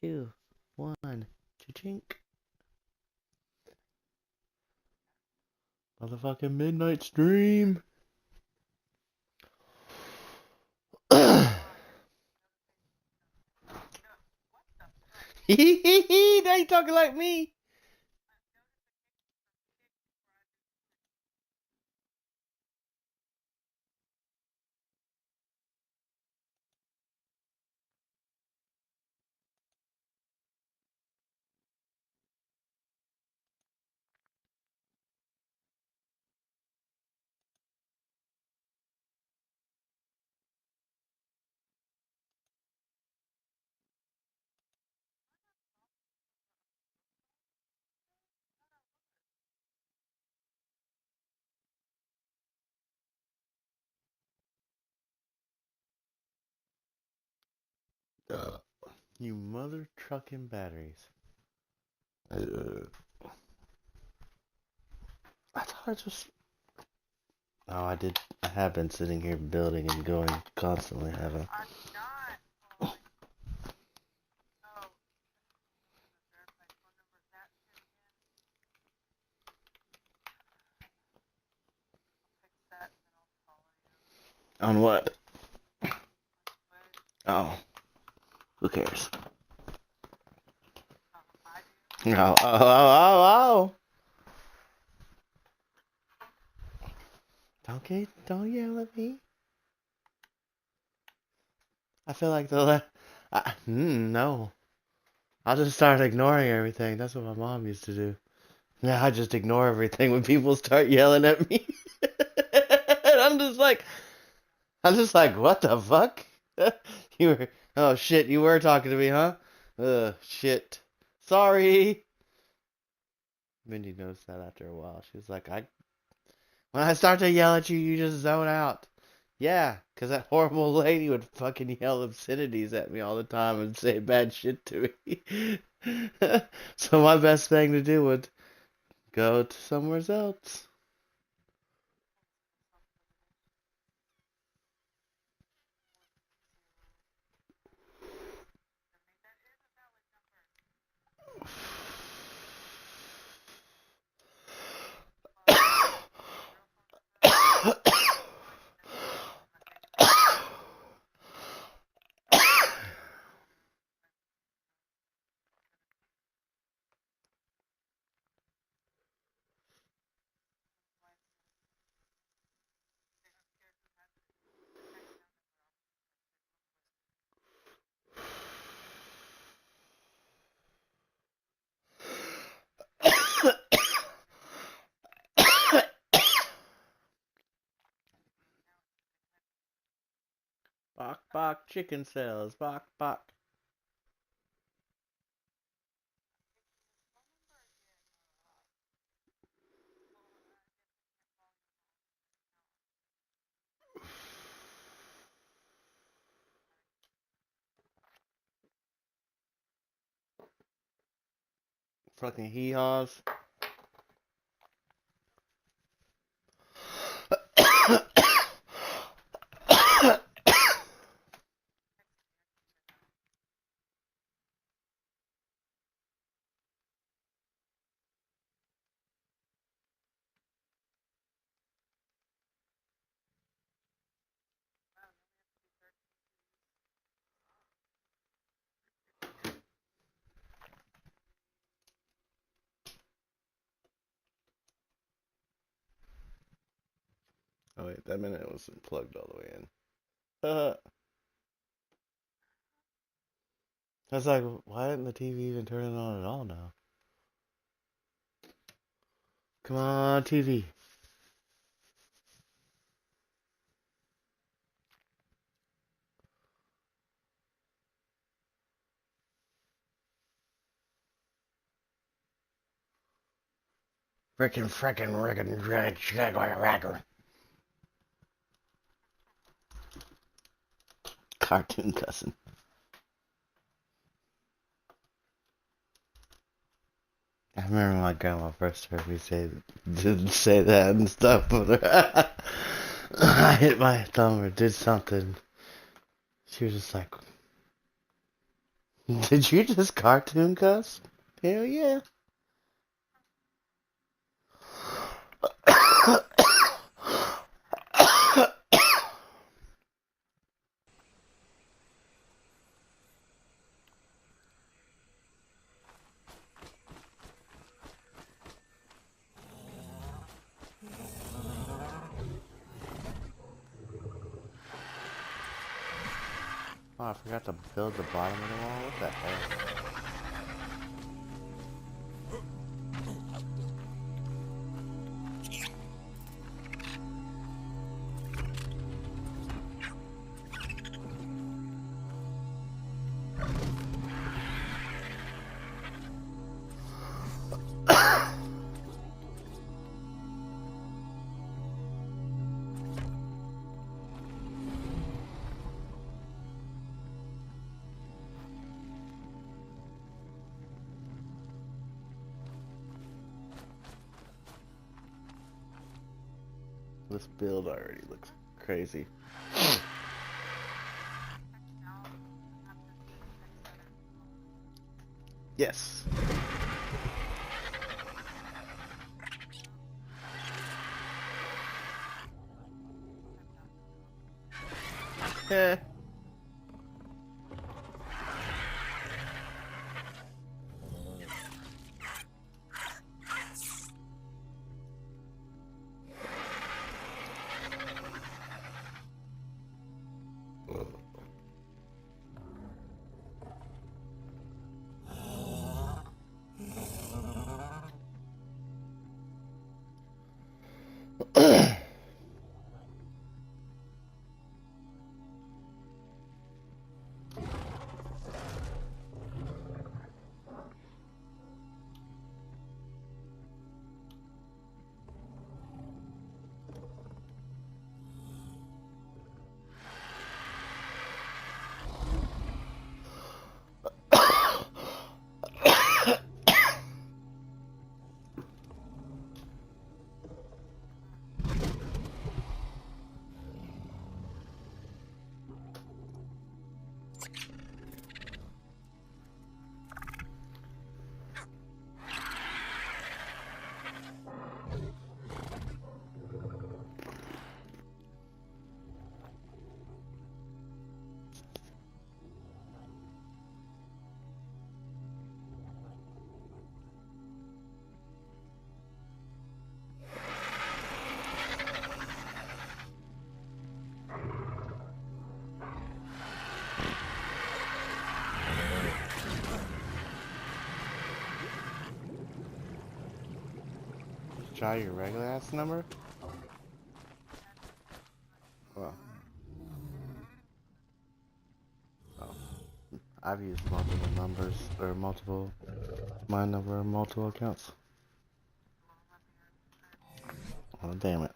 2, 1. Cha-chink. Motherfucking midnight stream. Now you talking like me. You mother trucking batteries. I thought I just... Oh, I did. I have been sitting here building and going constantly, haven't I? On what? Oh, who cares? Oh, oh, oh, oh, oh. Don't yell at me. I feel like no. I'll just start ignoring everything. That's what my mom used to do. Yeah, I just ignore everything when people start yelling at me. And I'm just like, what the fuck? Oh shit, you were talking to me, huh? Shit. Sorry. Mindy noticed that after a while. She was like, when I start to yell at you, you just zone out. Yeah, 'cause that horrible lady would fucking yell obscenities at me all the time and say bad shit to me. So my best thing to do would go to somewhere else. Bok bok chicken cells, bok bok. Fucking hee-haws. Oh wait, that minute wasn't plugged all the way in. I was like, why didn't the TV even turn it on at all now? Come on, TV. Frickin' cartoon cussing. I remember my grandma first heard me didn't say that and stuff, but I hit my thumb or did something. She was just like, Did you just cartoon cuss? Hell yeah. Oh, I forgot to build the bottom of the wall. What the hell? This build already looks crazy. Yes. Eh. Try your regular ass number? Well, oh. I've used multiple numbers, or my number on multiple accounts. Oh, damn it.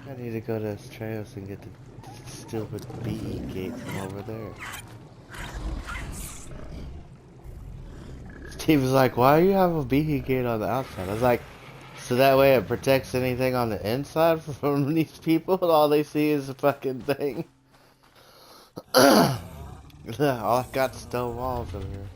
I need to go to Estrellas and get the stupid BE gate from over there. Steve was like, why do you have a BE gate on the outside? I was like, so that way it protects anything on the inside from these people and all they see is a fucking thing. All I got is stone walls over here.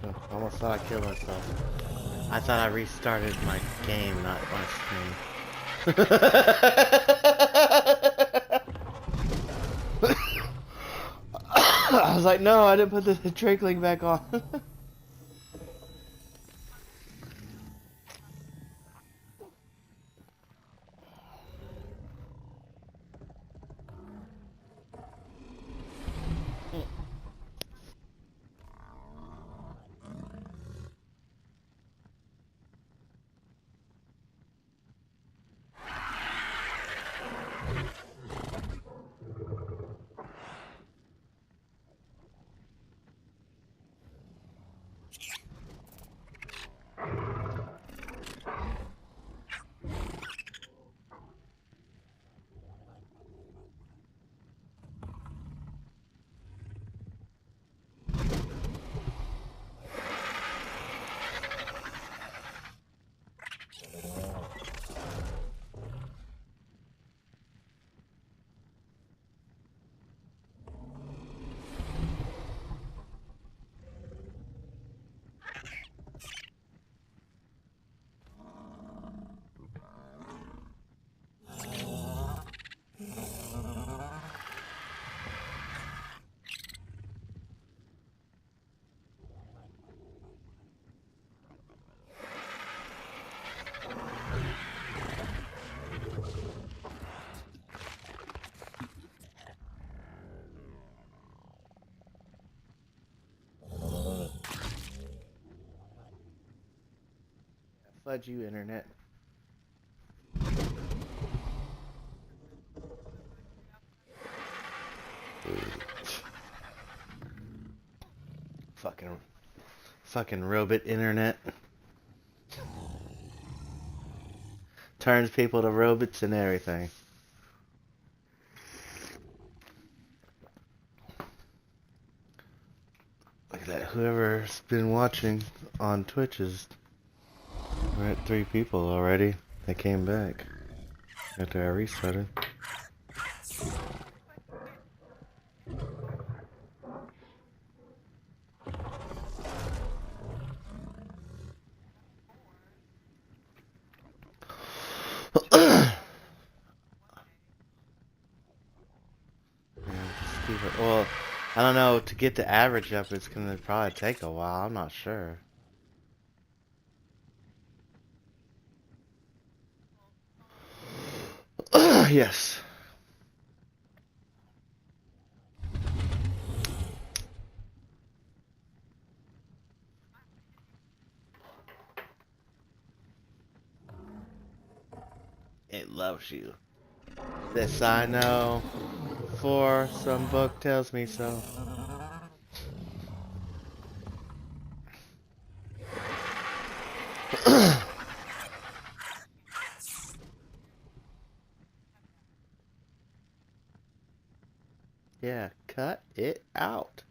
Oh, almost thought I killed myself. I thought I restarted my game, not my stream. I was like, no, I didn't put the Drake link back on. Fudge you, internet. Fucking robot internet. Turns people to robots and everything. Look at that. Whoever's been watching on Twitch is... We're at 3 people already. They came back after I restarted. Well, I don't know. To get the average up, it's gonna probably take a while. I'm not sure. Yes. It loves you. This I know, for some book tells me so. Yeah, cut it out.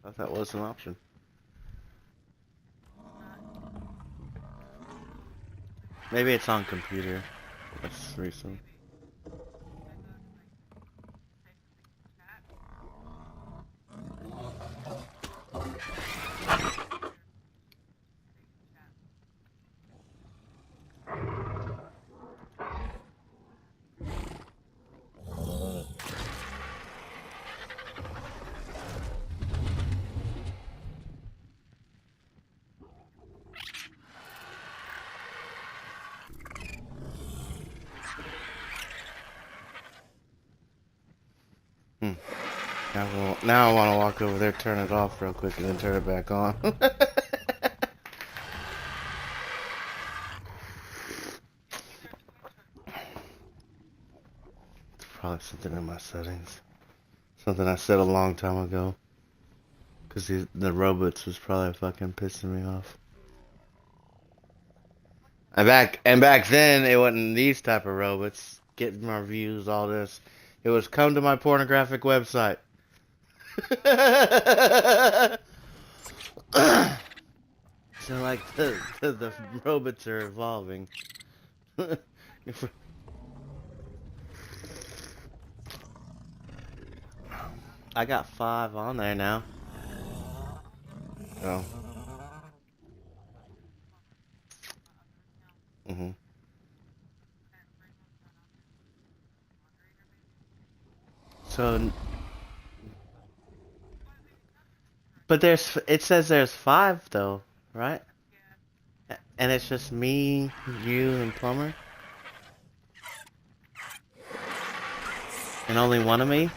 I thought that was an option. Maybe it's on computer. That's recent. Hmm. Now I want to walk over there, turn it off real quick, and then turn it back on. It's probably something in my settings. Something I said a long time ago. Because the robots was probably fucking pissing me off. And back then, it wasn't these type of robots. Getting my views, all this. It was come to my pornographic website. So like the robots are evolving. I got 5 on there now. Oh. Mhm. So, but it says there's 5 though, right? And it's just me, you, and Plumber, and only one of me.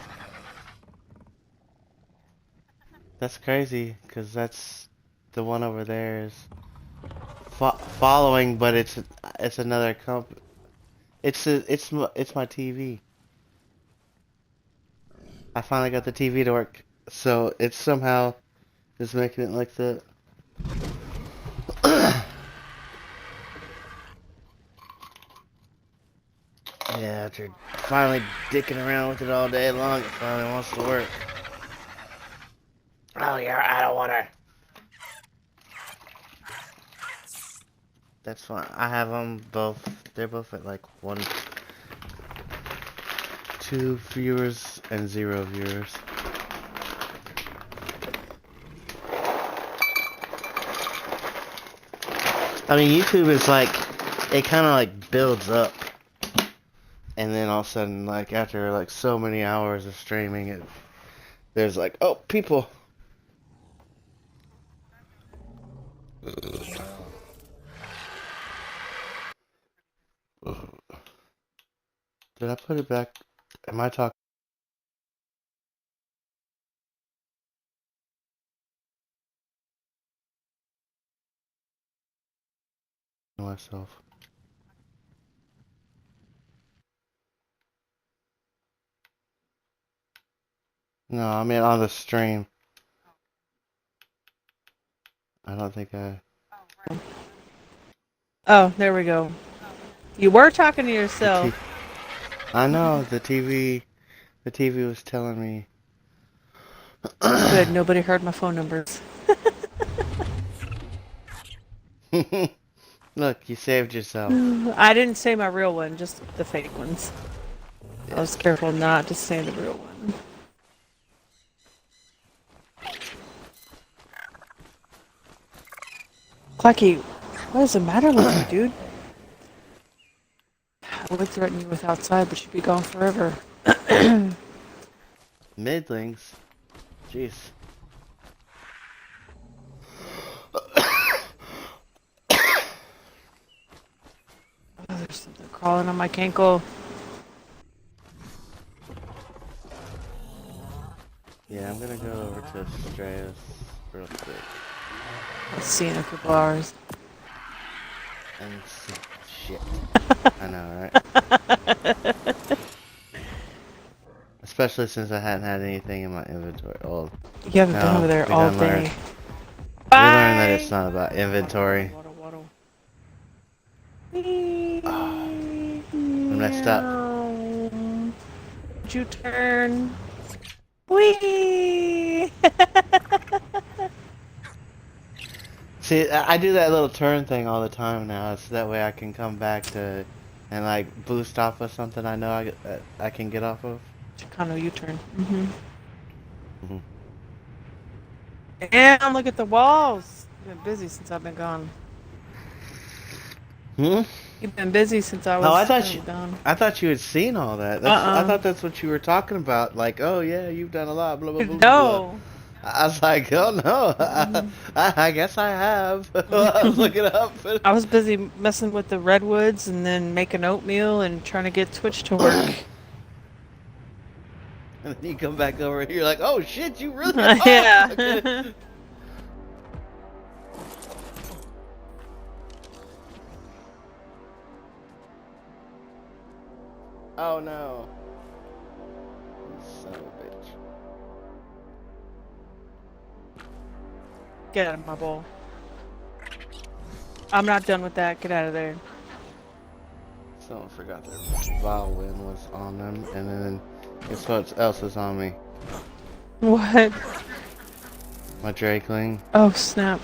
That's crazy, cause that's the one over there is following, but it's another comp. It's my TV. I finally got the TV to work, so it's somehow is making it like that. Yeah, after finally dicking around with it all day long, it finally wants to work. Oh, you're out of water. That's fine. I have them both. They're both at like 1, 2 viewers and 0 viewers. I mean, YouTube is like, it kind of like builds up. And then all of a sudden, like after like so many hours of streaming, there's like, oh, people. Did I put it back? Am I talking to myself? No, I mean on the stream. I don't think I. Oh, there we go. You were talking to yourself. I know the TV. The TV was telling me. Good, nobody heard my phone numbers. Look, you saved yourself. I didn't say my real one, just the fake ones. I Yeah. was careful not to say the real one. Clucky, what is the matter with you, dude? I would threaten you with outside, but you'd be gone forever. Midlings. Jeez. Oh, there's something crawling on my ankle. Yeah, I'm gonna go over to Strauss real quick Let's see in a couple hours. and see. Shit. I know, right? Especially since I hadn't had anything in my inventory. Oh, You haven't been over no, there we all done learned. day. We learned that it's Bye! not about inventory. Waddle, waddle, Oh, waddle. I messed up. Meow. Would you turn? Whee! See, I do that little turn thing all the time now, so that way I can come back to and like boost off of something I know I can get off of. Chicano U-turn. Mhm. And look at the walls. You've been busy since I've been gone. Hmm? You've been busy since I Oh, was gone. I thought you had seen all that. I thought that's what you were talking about. Like, oh yeah, you've done a lot. Blah blah blah blah blah. No. I was like, oh no, I guess I have. I was looking up. I was busy messing with the redwoods and then making oatmeal and trying to get Twitch to work. And then you come back over here, like, oh shit, you really are. Yeah. Okay. Oh no. You son of a bitch. Get out of my bowl. I'm not done with that. Get out of there. Someone forgot their violin was on them, and then guess what else is on me? What? My Drakeling. Oh, snap.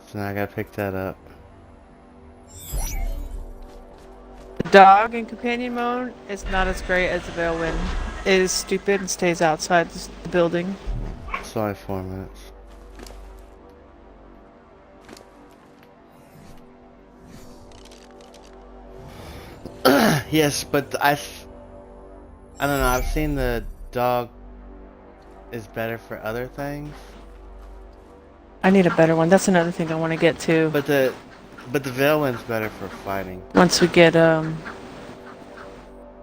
So now I gotta pick that up. The dog in companion mode is not as great as the Veilwind. It is stupid and stays outside the building. It's only 4 minutes. Yes, but I don't know. I've seen the dog is better for other things, I need a better one. That's another thing I want to get to. but the Veilwind's better for fighting. Once we get a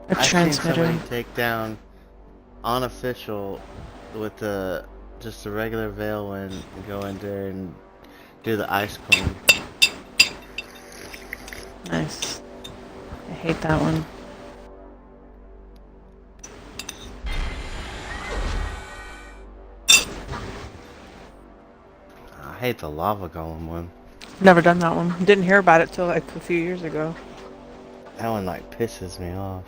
I've seen transmitter. somebody take down unofficial with the just the regular Veilwind and go in there and do the ice cone. Nice. I hate that one. I hate the lava golem one. Never done that one. Didn't hear about it till like a few years ago. That one like pisses me off.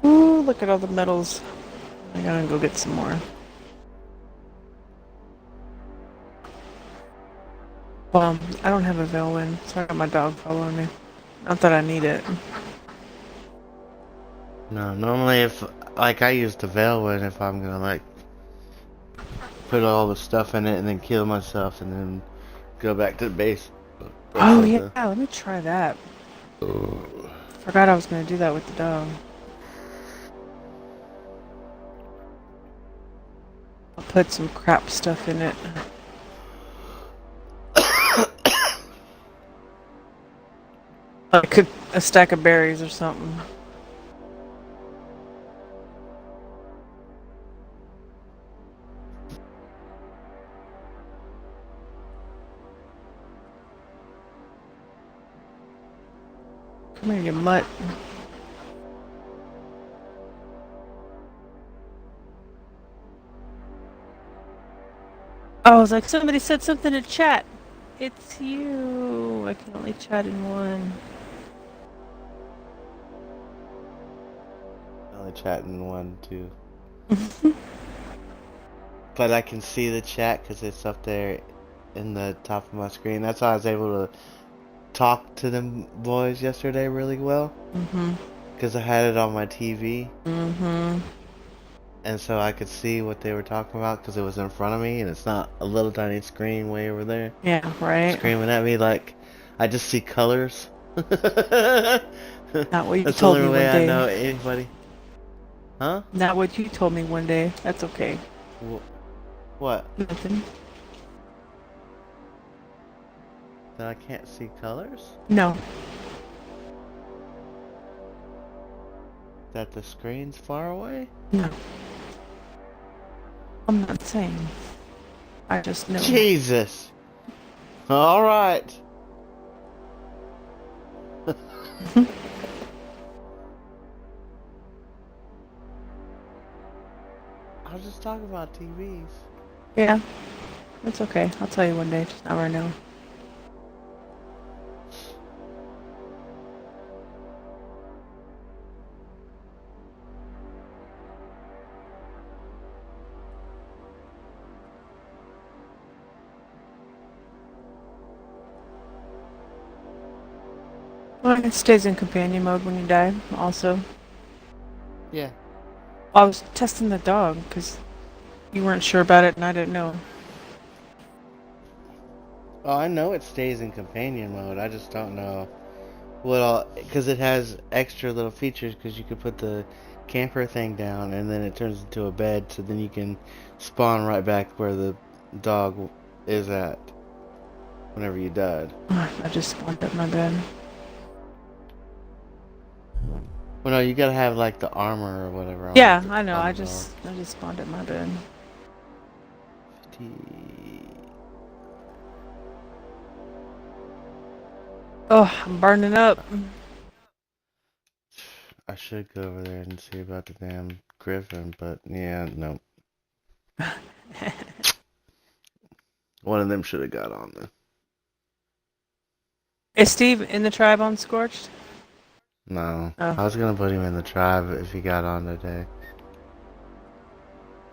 Ooh, look at all the medals. I gotta go get some more. Well, I don't have a Veilwind, so I got my dog following me. Not that I need it. No, normally if like I use the Veilwind if I'm gonna like put all the stuff in it and then kill myself and then go back to the base. Oh yeah, let me try that. Forgot I was gonna do that with the dog. I'll put some crap stuff in it. Like a stack of berries or something. Come here, you mutt. Oh, I was like, somebody said something in chat. It's you. I can only chat in one. chat in one too. But I can see the chat because it's up there in the top of my screen. That's how I was able to talk to them boys yesterday really well. Because I had it on my TV. And so I could see what they were talking about because it was in front of me and it's not a little tiny screen way over there. Yeah, right. Screaming at me like I just see colors. Not what you That's the told me only way one I day. know anybody. Huh? Not what you told me one day. That's okay. What? Nothing. That I can't see colors? No. That the screen's far away? No. I'm not saying. I just know. Jesus! Alright! I was just talking about TVs. Yeah. It's okay. I'll tell you one day. Just not right now. Well, it stays in companion mode when you die, also. Yeah. I was testing the dog, because you weren't sure about it and I didn't know. Oh, I know it stays in companion mode. I just don't know what all, because it has extra little features. Because you could put the camper thing down, and then it turns into a bed, so then you can spawn right back where the dog is at whenever you died. I just spawned up my bed. Well, no, you gotta have like the armor or whatever. Yeah, I know. on I the dog. just spawned up my bed. 50. Oh, I'm burning up. I should go over there and see about the damn griffin, but yeah, no. One of them should have got on there. Is Steve in the tribe on Scorched? No. Oh. I was gonna put him in the tribe if he got on today.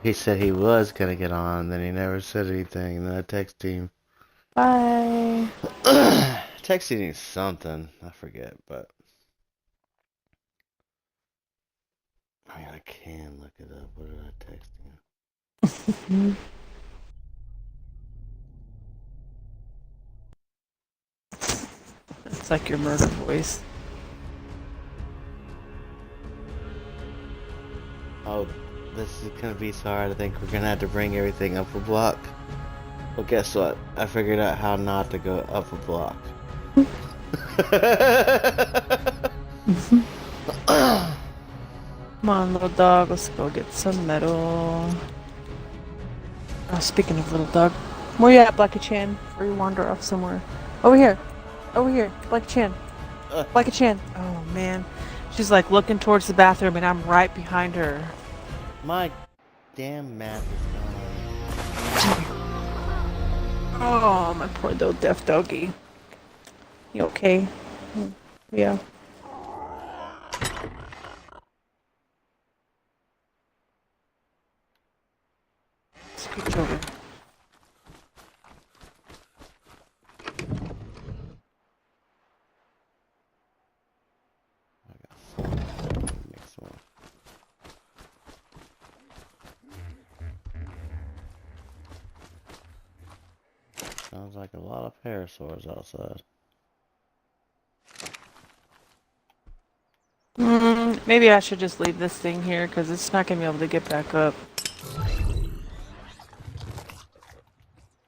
He said he was gonna get on, then he never said anything, and then I texted him. Bye. Texting him something, I forget, but I mean, I can look it up. What did I text him? It's like your murder voice. Oh, this is gonna be so hard. I think we're gonna have to bring everything up a block. Well, guess what? I figured out how not to go up a block. Come on, little dog. Let's go get some metal. Oh, speaking of little dog, where you at, Blackie Chan? Before you wander off somewhere. Over here. Over here. Blackie Chan. Blackie Chan. Oh, man. She's like looking towards the bathroom and I'm right behind her. My damn map is gone. Oh, my poor little deaf doggy. You okay? Yeah. Scooch over. I got 4. Make some more. Sounds like a lot of parasaurs outside. Maybe I should just leave this thing here because it's not going to be able to get back up.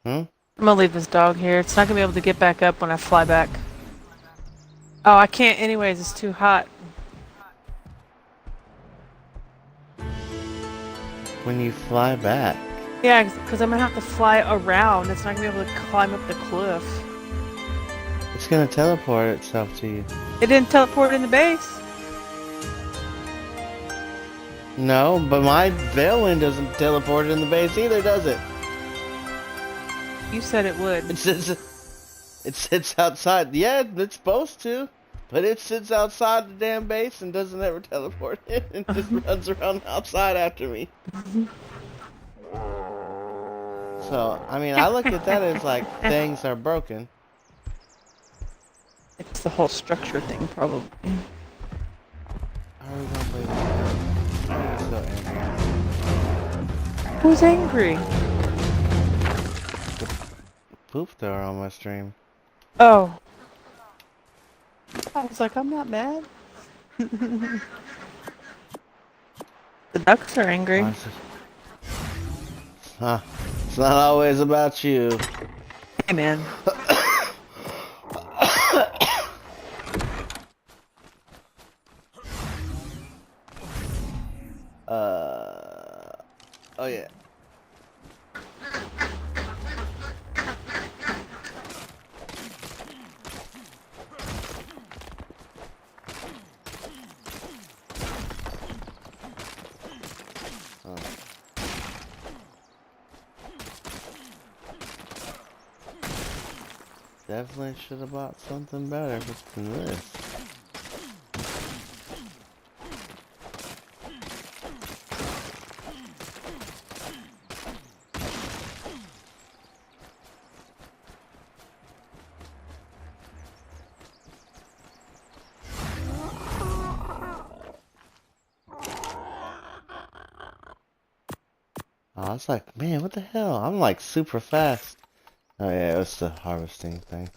Hmm? I'm going to leave this dog here. It's not going to be able to get back up when I fly back. Oh, I can't anyways. It's too hot. When you fly back. Yeah, because I'm going to have to fly around. It's not going to be able to climb up the cliff. It's gonna teleport itself to you. It didn't teleport in the base. No, but my Veilwind doesn't teleport in the base either, does it? You said it would. It sits outside. Yeah, it's supposed to. But it sits outside the damn base and doesn't ever teleport in and just runs around outside after me. So, I mean, I look at that as like things are broken. It's the whole structure thing, probably. How are we gonna play this game? Why are you so angry? Who's angry? The poop thrower on my stream. Oh. I was like, I'm not mad. The ducks are angry. Huh. It's not always about you. Hey, man. Oh yeah. Oh. Definitely should have bought something better than this. I was like, man, what the hell? I'm like super fast. Oh yeah, it was the harvesting thing.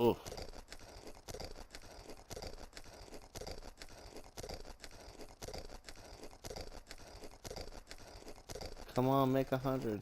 Oof. Come on, make 100.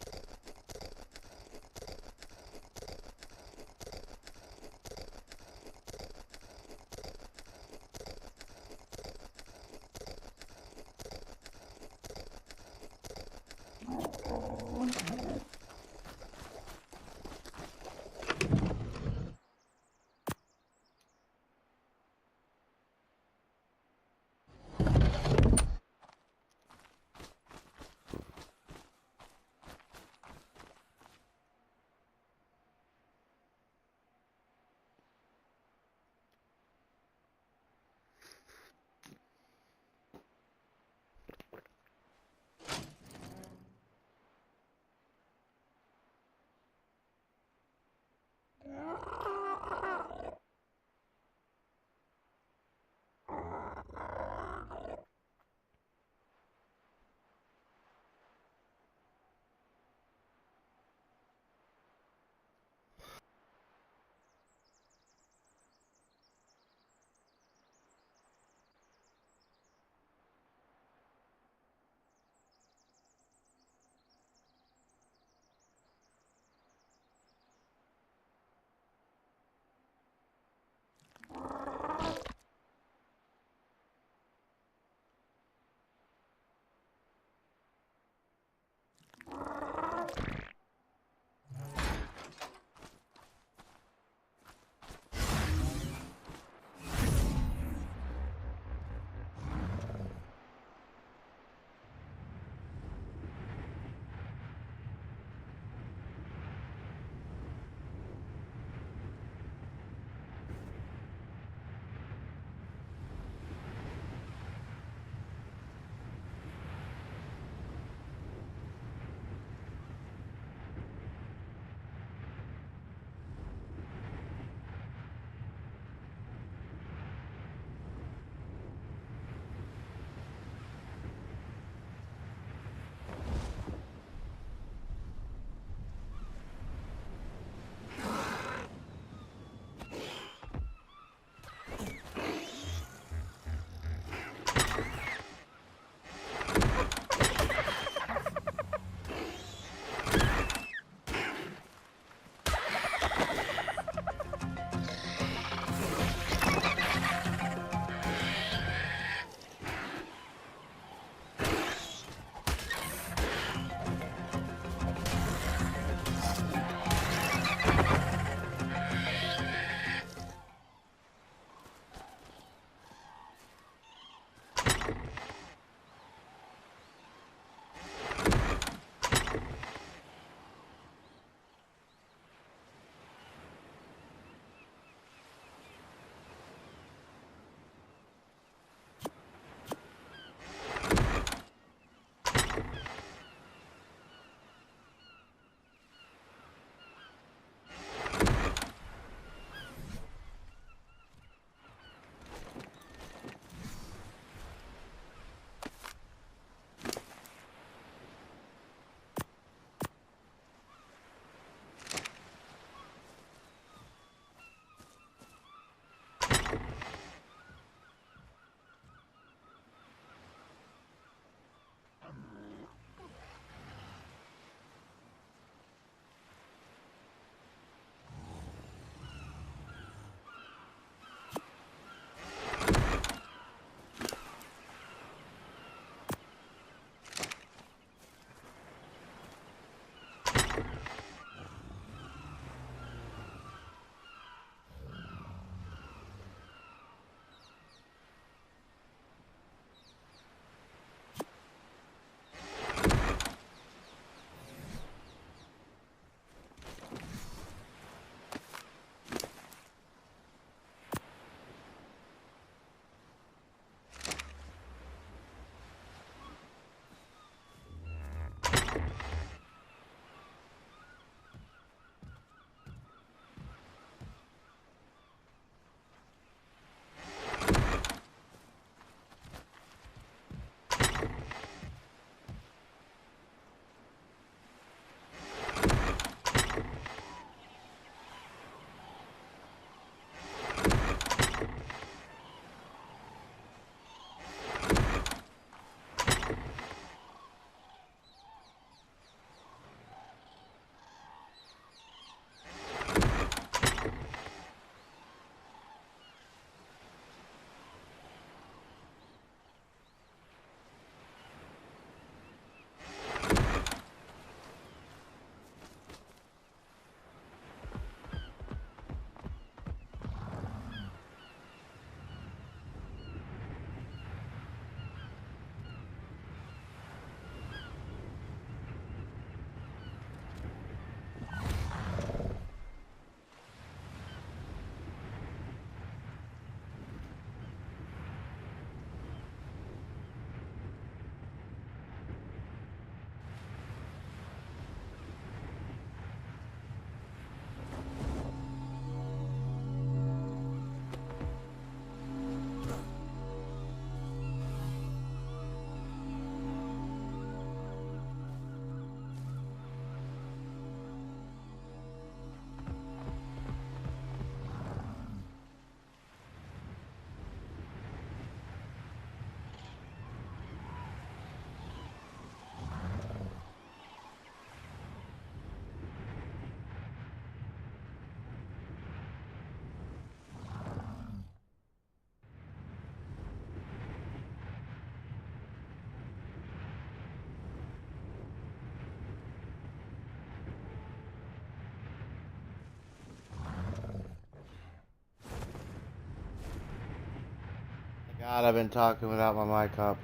God, I've been talking without my mic up.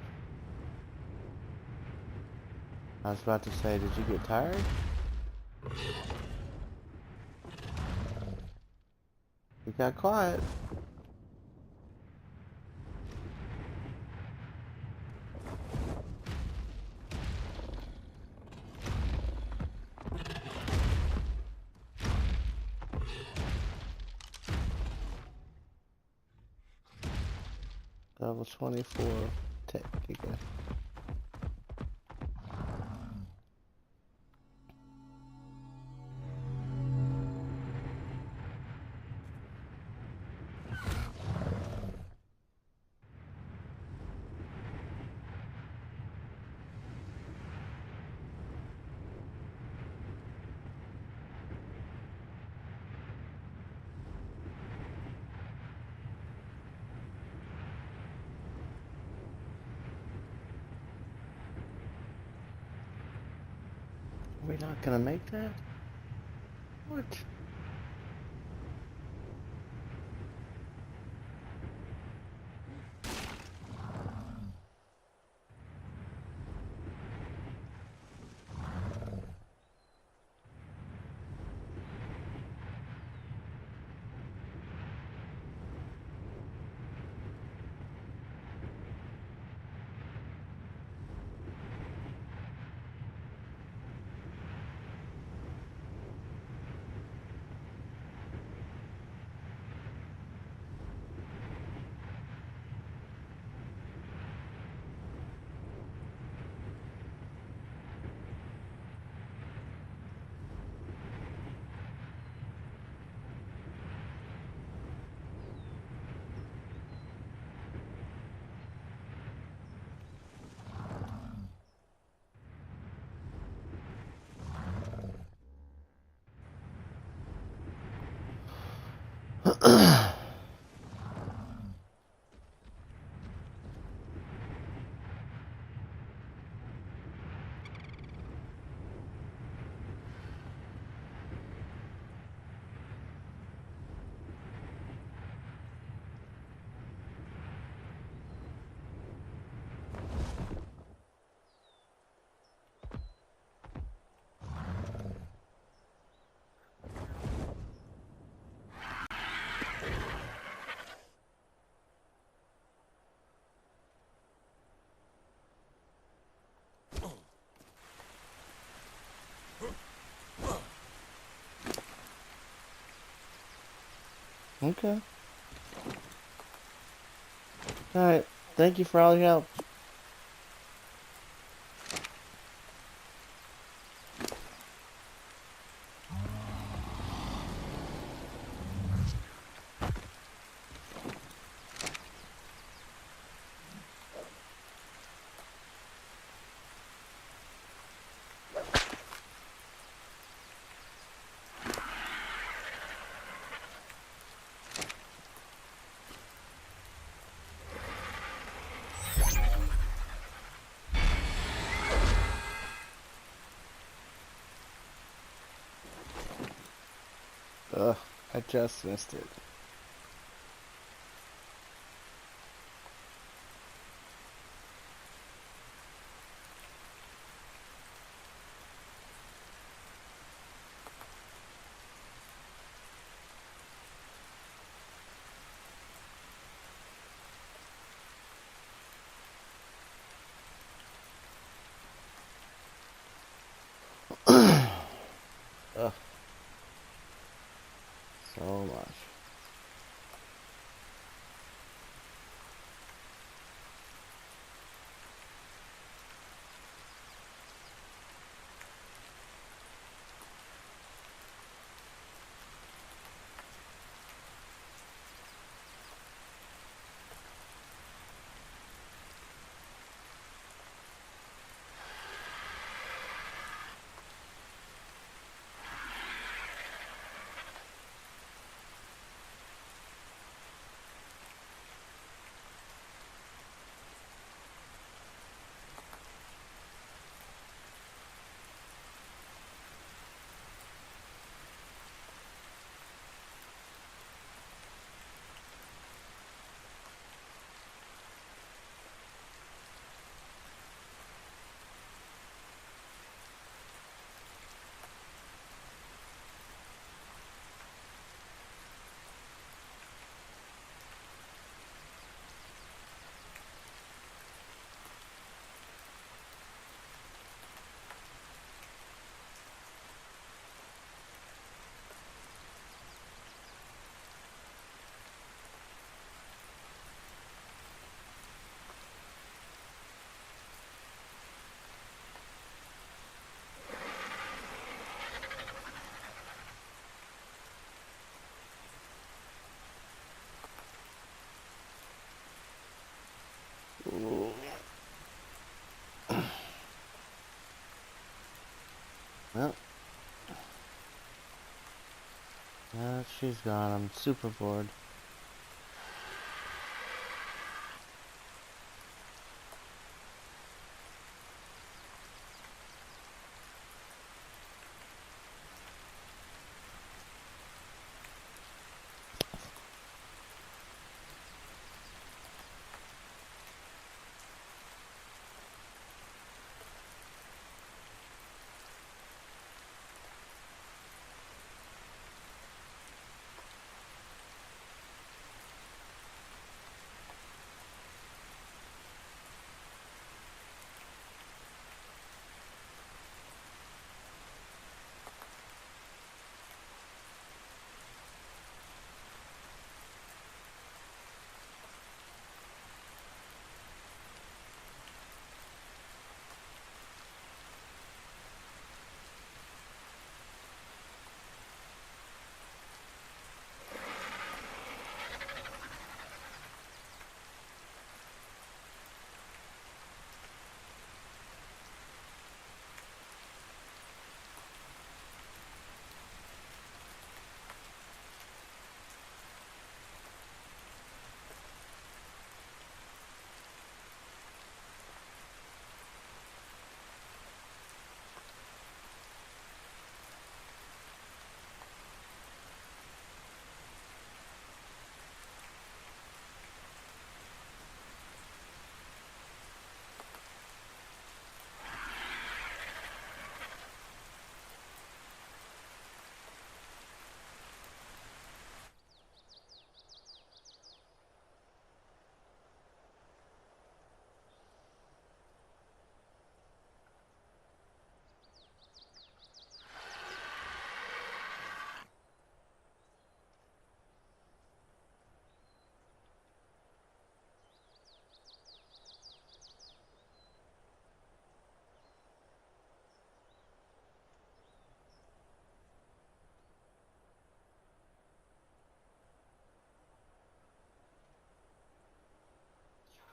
I was about to say, did you get tired? You got quiet. Level 24. Tech again. Are we not gonna make that? What? Okay. Alright. Thank you for all your help. Ugh, I just missed it. Ugh, so much. Well, she's gone. I'm super bored.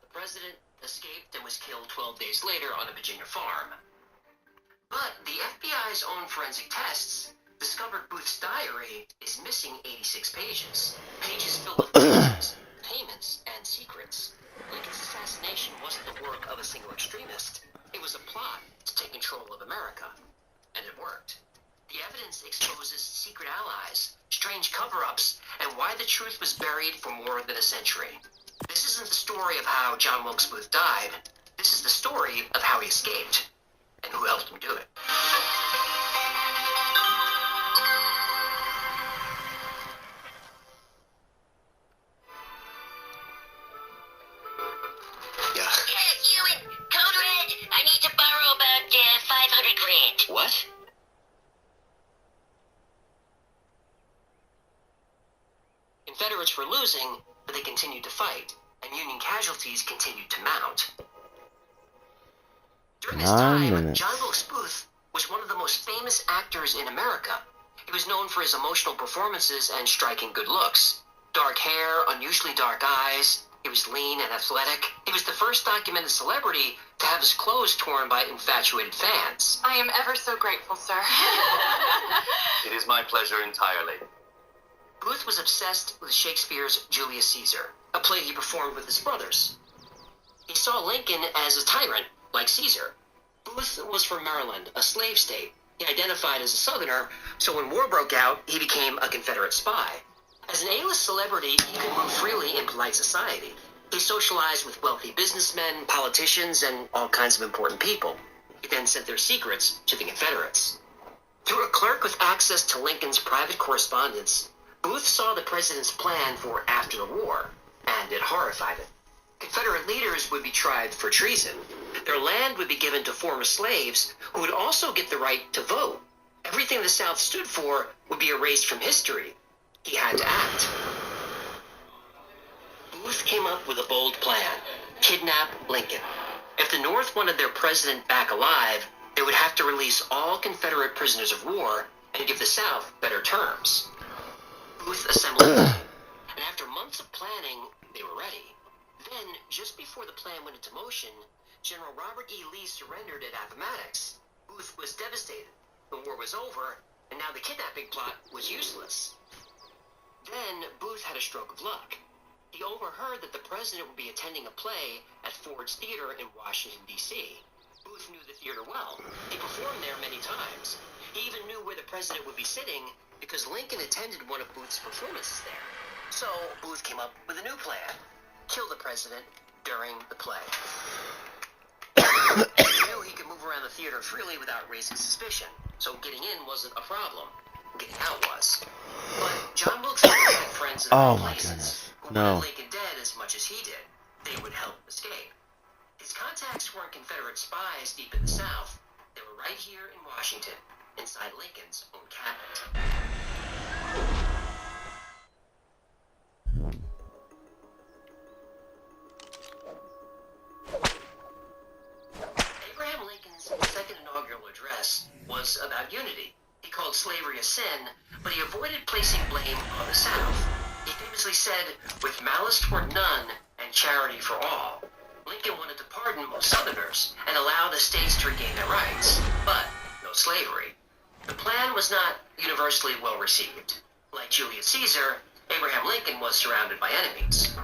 The president escaped and was killed 12 days later on a Virginia farm. But the FBI's own forensic tests discovered Booth's diary is missing 86 pages. Pages filled with plans, payments, and secrets. Lincoln's assassination wasn't the work of a single extremist. It was a plot to take control of America. And it worked. The evidence exposes secret allies, strange cover-ups, and why the truth was buried for more than a century. This isn't the story of how John Wilkes Booth died. This is the story of how he escaped, and who helped him do it. Yes, you and Conrad, I need to borrow about 500 grand. What? Confederates were losing, but they continued to fight, and Union casualties continued to mount. During this 9 time, minutes. John Wilkes Booth was one of the most famous actors in America. He was known for his emotional performances and striking good looks. Dark hair, unusually dark eyes. He was lean and athletic. He was the first documented celebrity to have his clothes torn by infatuated fans. I am ever so grateful, sir. It is my pleasure entirely. Booth was obsessed with Shakespeare's Julius Caesar, a play he performed with his brothers. He saw Lincoln as a tyrant, like Caesar. Booth was from Maryland, a slave state. He identified as a Southerner, so when war broke out, he became a Confederate spy. As an A-list celebrity, he could move freely in polite society. He socialized with wealthy businessmen, politicians, and all kinds of important people. He then sent their secrets to the Confederates. Through a clerk with access to Lincoln's private correspondence, Booth saw the president's plan for after the war, and it horrified him. Confederate leaders would be tried for treason. Their land would be given to former slaves, who would also get the right to vote. Everything the South stood for would be erased from history. He had to act. Booth came up with a bold plan: kidnap Lincoln. If the North wanted their president back alive, they would have to release all Confederate prisoners of war and give the South better terms. Booth assembled, and after months of planning, they were ready. Then, just before the plan went into motion, General Robert E. Lee surrendered at Appomattox. Booth was devastated. The war was over, and now the kidnapping plot was useless. Then Booth had a stroke of luck. He overheard that the president would be attending a play at Ford's Theater in Washington, D.C. Booth knew the theater well. He performed there many times. He even knew where the president would be sitting because Lincoln attended one of Booth's performances there. So Booth came up with a new plan. Kill the president during the play. He knew he could move around the theater freely without raising suspicion, so getting in wasn't a problem. Getting out was. But John Wilkes had friends in Oh high my places goodness. who No. wanted Lincoln dead as much as he did. They would help escape. His contacts weren't Confederate spies deep in the South. They were right here in Washington, inside Lincoln's own cabinet. Abraham Lincoln's second inaugural address was about unity. He called slavery a sin, but he avoided placing blame on the South. He famously said, "With malice toward none and charity for all." Lincoln wanted to pardon most Southerners and allow the states to regain their rights, but no slavery. The plan was not universally well received. Like Julius Caesar, Abraham Lincoln was surrounded by enemies.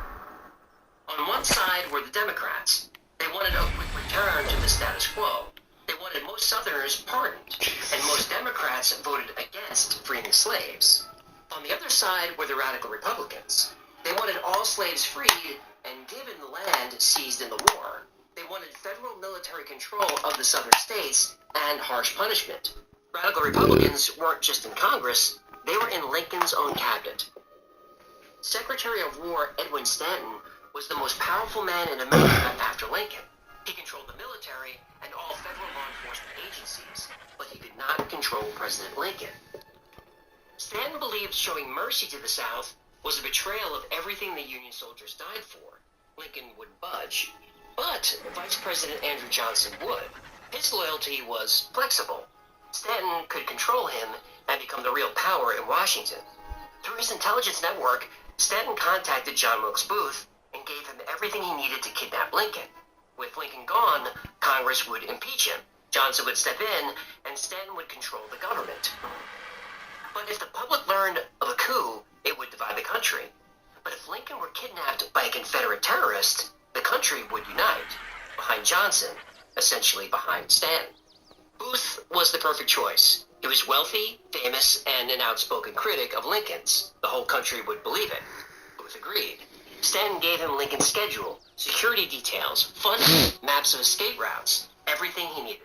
On one side were the Democrats. They wanted a quick return to the status quo. They wanted most Southerners pardoned, and most Democrats voted against freeing slaves. On the other side were the radical Republicans. They wanted all slaves freed and given the land seized in the war. They wanted federal military control of the southern states and harsh punishment. Radical Republicans weren't just in Congress, they were in Lincoln's own cabinet. Secretary of War Edwin Stanton was the most powerful man in America after Lincoln. He controlled the military and all federal law enforcement agencies, but he did not control President Lincoln. Stanton believed showing mercy to the South was a betrayal of everything the Union soldiers died for. Lincoln wouldn't budge, but Vice President Andrew Johnson would. His loyalty was flexible. Stanton could control him and become the real power in Washington. Through his intelligence network, Stanton contacted John Wilkes Booth and gave him everything he needed to kidnap Lincoln. With Lincoln gone, Congress would impeach him. Johnson would step in, and Stanton would control the government. But if the public learned of a coup, it would divide the country. But if Lincoln were kidnapped by a Confederate terrorist, the country would unite behind Johnson, essentially behind Stanton. Booth was the perfect choice. He was wealthy, famous, and an outspoken critic of Lincoln's. The whole country would believe it. Booth agreed. Stanton gave him Lincoln's schedule, security details, funding, maps of escape routes, everything he needed.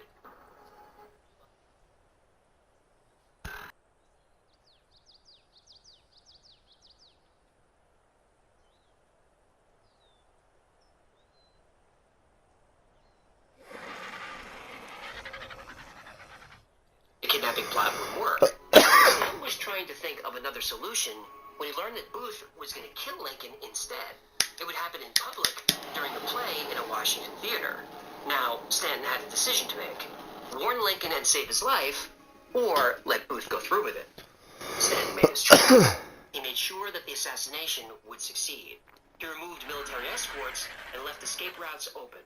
The kidnapping plot would work. Stanton was trying to think of another solution when he learned that Booth was going to kill Lincoln instead. It would happen in public during a play in a Washington theater. Now, Stanton had a decision to make. Warn Lincoln and save his life, or let Booth go through with it. Stanton made his choice. He made sure that the assassination would succeed. He removed military escorts and left escape routes open.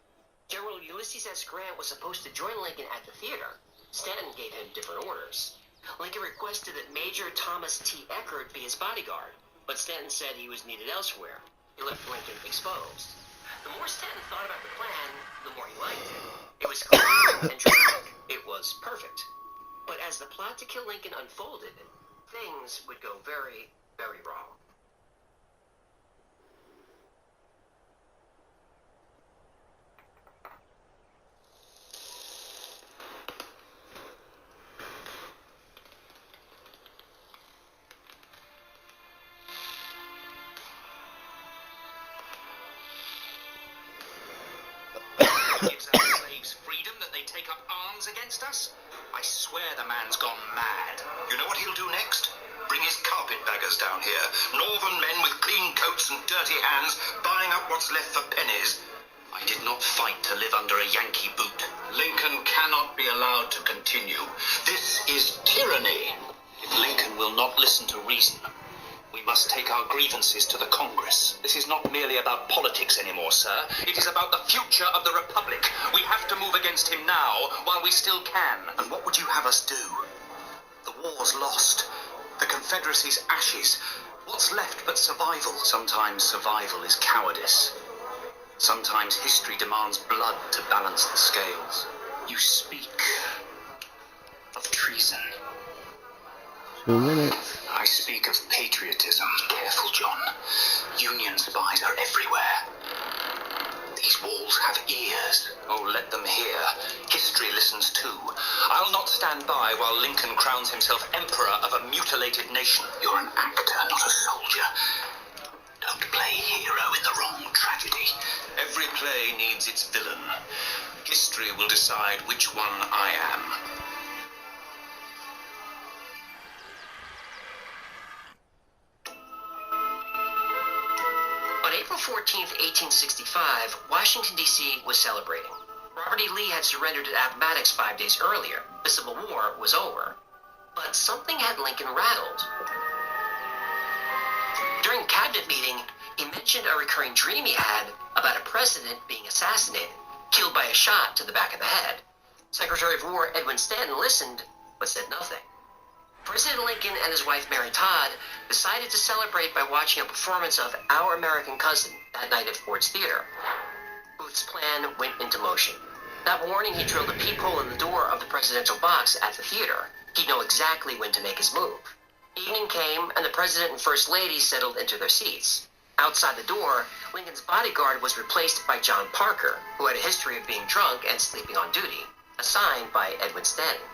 General Ulysses S. Grant was supposed to join Lincoln at the theater. Stanton gave him different orders. Lincoln requested that Major Thomas T. Eckert be his bodyguard, but Stanton said he was needed elsewhere. He left Lincoln exposed. The more Stanton thought about the plan, the more he liked it. It was clear and dramatic. It was perfect. But as the plot to kill Lincoln unfolded, things would go very, very wrong. Gives our slaves freedom that they take up arms against us? I swear the man's gone mad. You know what he'll do next? Bring his carpetbaggers down here. Northern men with clean coats and dirty hands, buying up what's left for pennies. I did not fight to live under a Yankee boot. Lincoln cannot be allowed to continue. This is tyranny. If Lincoln will not listen to reason, we must take our grievances to the Congress. This is not merely about politics anymore, sir. It is about the future of the Republic. We have to move against him now, while we still can. And what would you have us do? war's lost. The Confederacy's ashes. What's left but survival? Sometimes survival is cowardice. Sometimes history demands blood to balance the scales. You speak of treason. 2 minutes. I speak of patriotism. Careful, John. Union spies are everywhere. These walls have ears. Oh, let them hear. History listens too. I'll not stand by while Lincoln crowns himself emperor of a mutilated nation. You're an actor, not a soldier. Don't play hero in the wrong tragedy. Every play needs its villain. History will decide which one I am. On April 14th, 1865, Washington, D.C. was celebrating. Robert E. Lee had surrendered at Appomattox 5 days earlier. The Civil War was over. But something had Lincoln rattled. During a cabinet meeting, he mentioned a recurring dream he had about a president being assassinated, killed by a shot to the back of the head. Secretary of War Edwin Stanton listened, but said nothing. President Lincoln and his wife Mary Todd decided to celebrate by watching a performance of Our American Cousin that night at Ford's Theater. Booth's plan went into motion. That morning, he drilled a peephole in the door of the presidential box at the theater. He'd know exactly when to make his move. Evening came, and the president and first lady settled into their seats. Outside the door, Lincoln's bodyguard was replaced by John Parker, who had a history of being drunk and sleeping on duty, assigned by Edwin Stanton.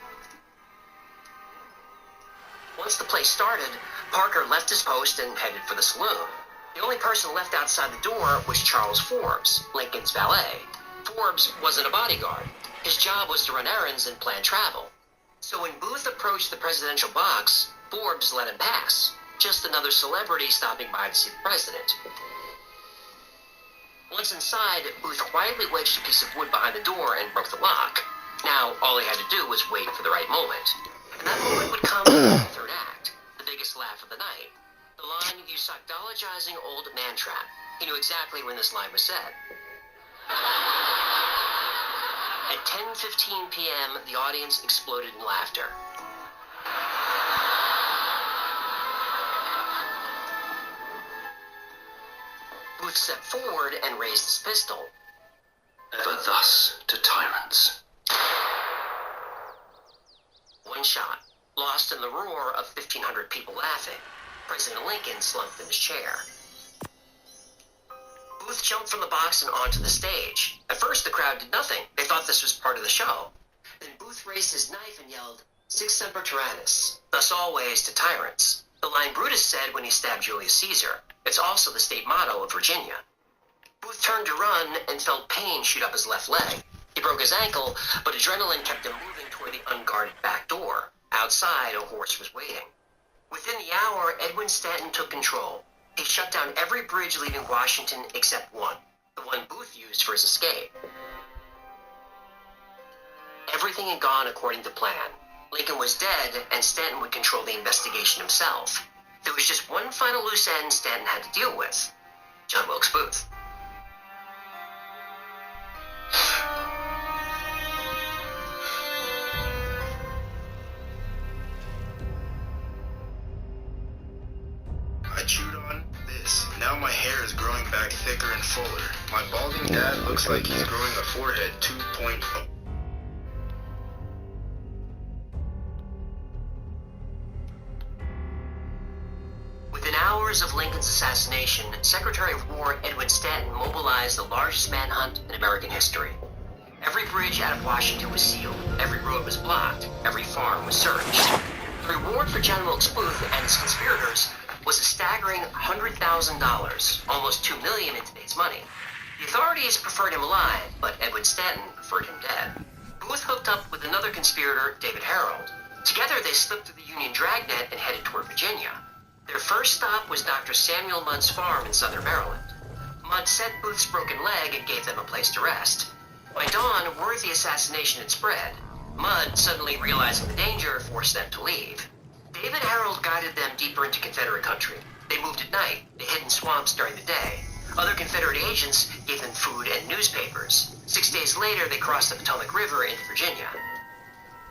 Once the play started, Parker left his post and headed for the saloon. The only person left outside the door was Charles Forbes, Lincoln's valet. Forbes wasn't a bodyguard. His job was to run errands and plan travel. So when Booth approached the presidential box, Forbes let him pass. Just another celebrity stopping by to see the president. Once inside, Booth quietly wedged a piece of wood behind the door and broke the lock. Now, all he had to do was wait for the right moment. And that moment would come in the third act, the biggest laugh of the night. The line, "You psychologizing old man trap." He knew exactly when this line was said. At 10:15 p.m., the audience exploded in laughter. Booth stepped forward and raised his pistol. Never thus to tyrants. One shot, lost in the roar of 1,500 people laughing. President Lincoln slumped in his chair. Booth jumped from the box and onto the stage. At first, the crowd did nothing. They thought this was part of the show. Then Booth raised his knife and yelled, "Sic semper tyrannis," thus always to tyrants. The line Brutus said when he stabbed Julius Caesar. It's also the state motto of Virginia. Booth turned to run and felt pain shoot up his left leg. He broke his ankle, but adrenaline kept him moving toward the unguarded back door. Outside, a horse was waiting. Within the hour, Edwin Stanton took control. He shut down every bridge leaving Washington except one, the one Booth used for his escape. Everything had gone according to plan. Lincoln was dead, and Stanton would control the investigation himself. There was just one final loose end Stanton had to deal with: John Wilkes Booth. I chewed on this. Now my hair is growing back thicker and fuller. My balding dad looks like he's growing a forehead 2.0. Within hours of Lincoln's assassination, Secretary of War Edwin Stanton mobilized the largest manhunt in American history. Every bridge out of Washington was sealed, every road was blocked, every farm was searched. The reward for John Wilkes Booth and his conspirators was a staggering $100,000, almost $2 million in today's money. The authorities preferred him alive, but Edwin Stanton preferred him dead. Booth hooked up with another conspirator, David Harold. Together, they slipped through the Union dragnet and headed toward Virginia. Their first stop was Dr. Samuel Mudd's farm in southern Maryland. Mudd set Booth's broken leg and gave them a place to rest. By dawn, word of the assassination had spread. Mudd, suddenly realizing the danger, forced them to leave. David Harold guided them deeper into Confederate country. They moved at night. They hid in swamps during the day. Other Confederate agents gave them food and newspapers. 6 days later, they crossed the Potomac River into Virginia.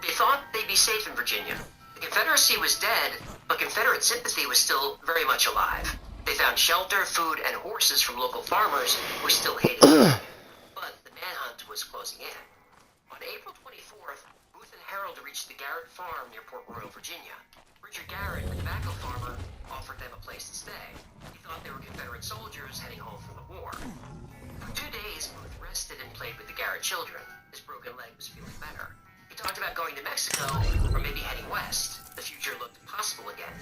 They thought they'd be safe in Virginia. The Confederacy was dead, but Confederate sympathy was still very much alive. They found shelter, food, and horses from local farmers who still hated them. But the manhunt was closing in. On April 24th, Booth and Harold reached the Garrett Farm near Port Royal, Virginia. Richard Garrett, a tobacco farmer, offered them a place to stay. He thought they were Confederate soldiers heading home from the war. For 2 days, Booth rested and played with the Garrett children. His broken leg was feeling better. He talked about going to Mexico, or maybe heading west. The future looked possible again.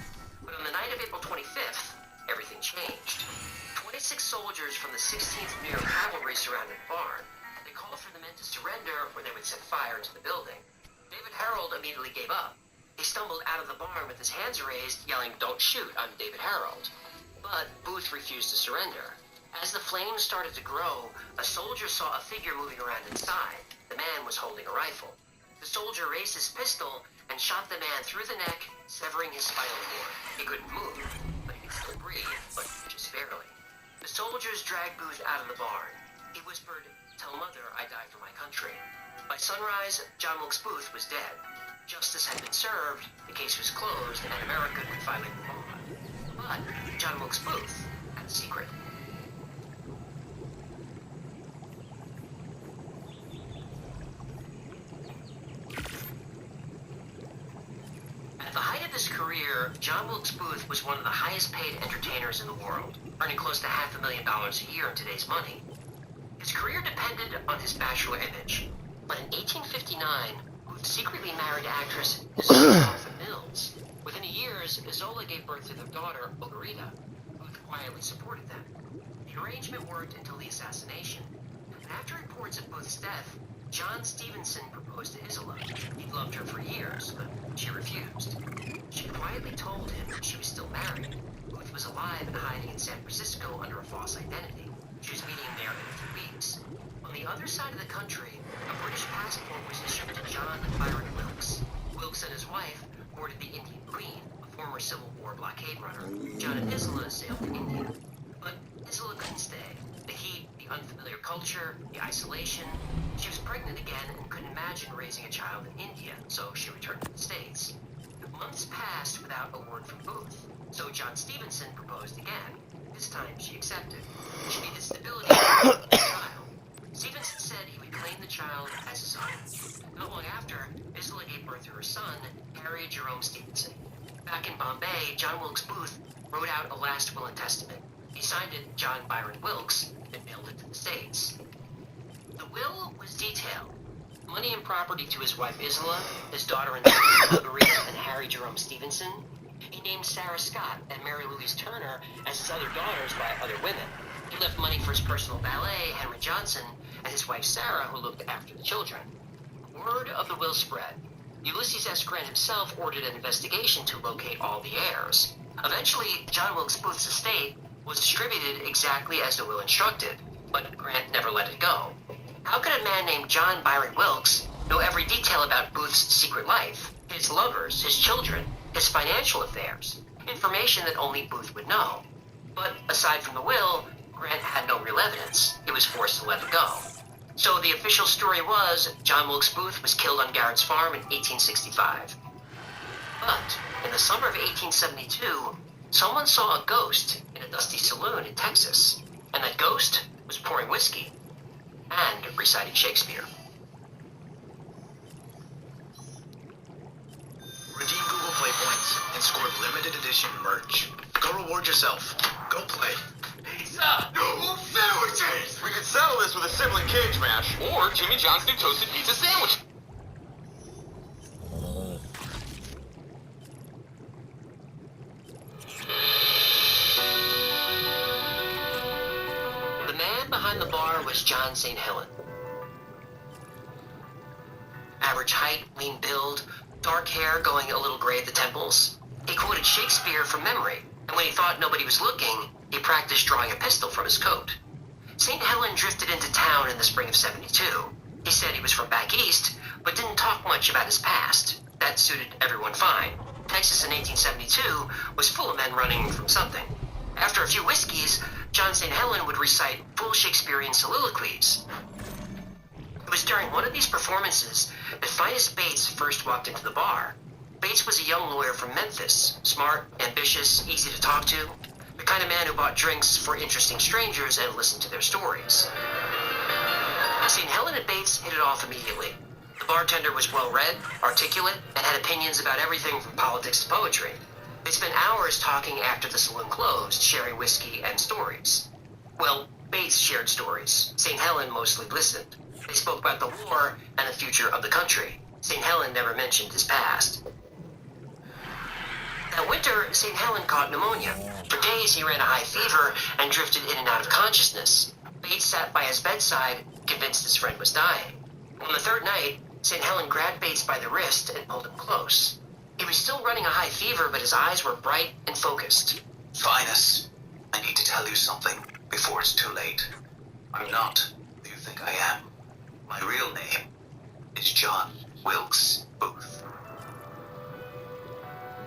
But on the night of April 25th, everything changed. 26 soldiers from the 16th New York Cavalry surrounded the barn. They called for the men to surrender, or they would set fire to the building. David Harold immediately gave up. He stumbled out of the barn with his hands raised, yelling, "Don't shoot, I'm David Harold." But Booth refused to surrender. As the flames started to grow, a soldier saw a figure moving around inside. The man was holding a rifle. The soldier raised his pistol and shot the man through the neck, severing his spinal cord. He couldn't move, but he could still breathe, but just barely. The soldiers dragged Booth out of the barn. He whispered, "Tell Mother I died for my country." By sunrise, John Wilkes Booth was dead. Justice had been served, the case was closed, and America could finally move on. But John Wilkes Booth had a secret. At the height of his career, John Wilkes Booth was one of the highest paid entertainers in the world, earning close to $500,000 a year in today's money. His career depended on his bachelor image, but in 1859, Booth secretly married actress Isola Mills. Within a year, Isola gave birth to their daughter, Margarita. Booth quietly supported them. The arrangement worked until the assassination. And after reports of Booth's death, John Stevenson proposed to Isola. He'd loved her for years, but she refused. She quietly told him she was still married. Booth was alive and hiding in San Francisco under a false identity. She was meeting him there in a few weeks. On the other side of the country, a British passport was issued to John Byron Wilkes. Wilkes and his wife boarded the Indian Queen, a former Civil War blockade runner. John and Isola sailed to India. But Isola couldn't stay. The heat, the unfamiliar culture, the isolation. She was pregnant again and couldn't imagine raising a child in India, so she returned to the States. Months passed without a word from Booth, so John Stevenson proposed again. This time she accepted. She needed stability for the child. Stevenson said he would claim the child as his own. Not long after, Isola gave birth to her son, Harry Jerome Stevenson. Back in Bombay, John Wilkes Booth wrote out a last will and testament. He signed it John Byron Wilkes and mailed it to the States. The will was detailed. Money and property to his wife Isola, his daughter and son Margarita and Harry Jerome Stevenson. He named Sarah Scott and Mary Louise Turner as his other daughters by other women. He left money for his personal valet, Henry Johnson, and his wife Sarah, who looked after the children. Word of the will spread. Ulysses S. Grant himself ordered an investigation to locate all the heirs. Eventually, John Wilkes Booth's estate was distributed exactly as the will instructed, but Grant never let it go. How could a man named John Byron Wilkes know every detail about Booth's secret life, his lovers, his children, his financial affairs, information that only Booth would know? But aside from the will, Grant had no real evidence. He was forced to let it go. So the official story was John Wilkes Booth was killed on Garrett's farm in 1865. But in the summer of 1872, someone saw a ghost in a dusty saloon in Texas, and that ghost was pouring whiskey and reciting Shakespeare. Redeem Google Play points and score limited edition merch. Go reward yourself. Go play. Pizza! No sandwiches! We could settle this with a sibling cage match, or Jimmy John's new toasted pizza sandwich. The man behind the bar was John St. Helen. Average height, lean build, dark hair going a little gray at the temples. He quoted Shakespeare from memory, and when he thought nobody was looking, he practiced drawing a pistol from his coat. St. Helen drifted into town in the spring of '72. He said he was from back east, but didn't talk much about his past. That suited everyone fine. Texas in 1872 was full of men running from something. After a few whiskeys, John St. Helen would recite full Shakespearean soliloquies. It was during one of these performances that Finest Bates first walked into the bar. Bates was a young lawyer from Memphis, smart, ambitious, easy to talk to, the kind of man who bought drinks for interesting strangers and listened to their stories. St. Helen and Bates hit it off immediately. The bartender was well-read, articulate, and had opinions about everything from politics to poetry. They spent hours talking after the saloon closed, sharing whiskey and stories. Well, Bates shared stories. St. Helen mostly listened. They spoke about the war and the future of the country. St. Helen never mentioned his past. That winter, St. Helen caught pneumonia. For days, he ran a high fever and drifted in and out of consciousness. Bates sat by his bedside, convinced his friend was dying. On the third night, St. Helen grabbed Bates by the wrist and pulled him close. He was still running a high fever, but his eyes were bright and focused. Finus, I need to tell you something before it's too late. I'm not who you think I am. My real name is John Wilkes Booth.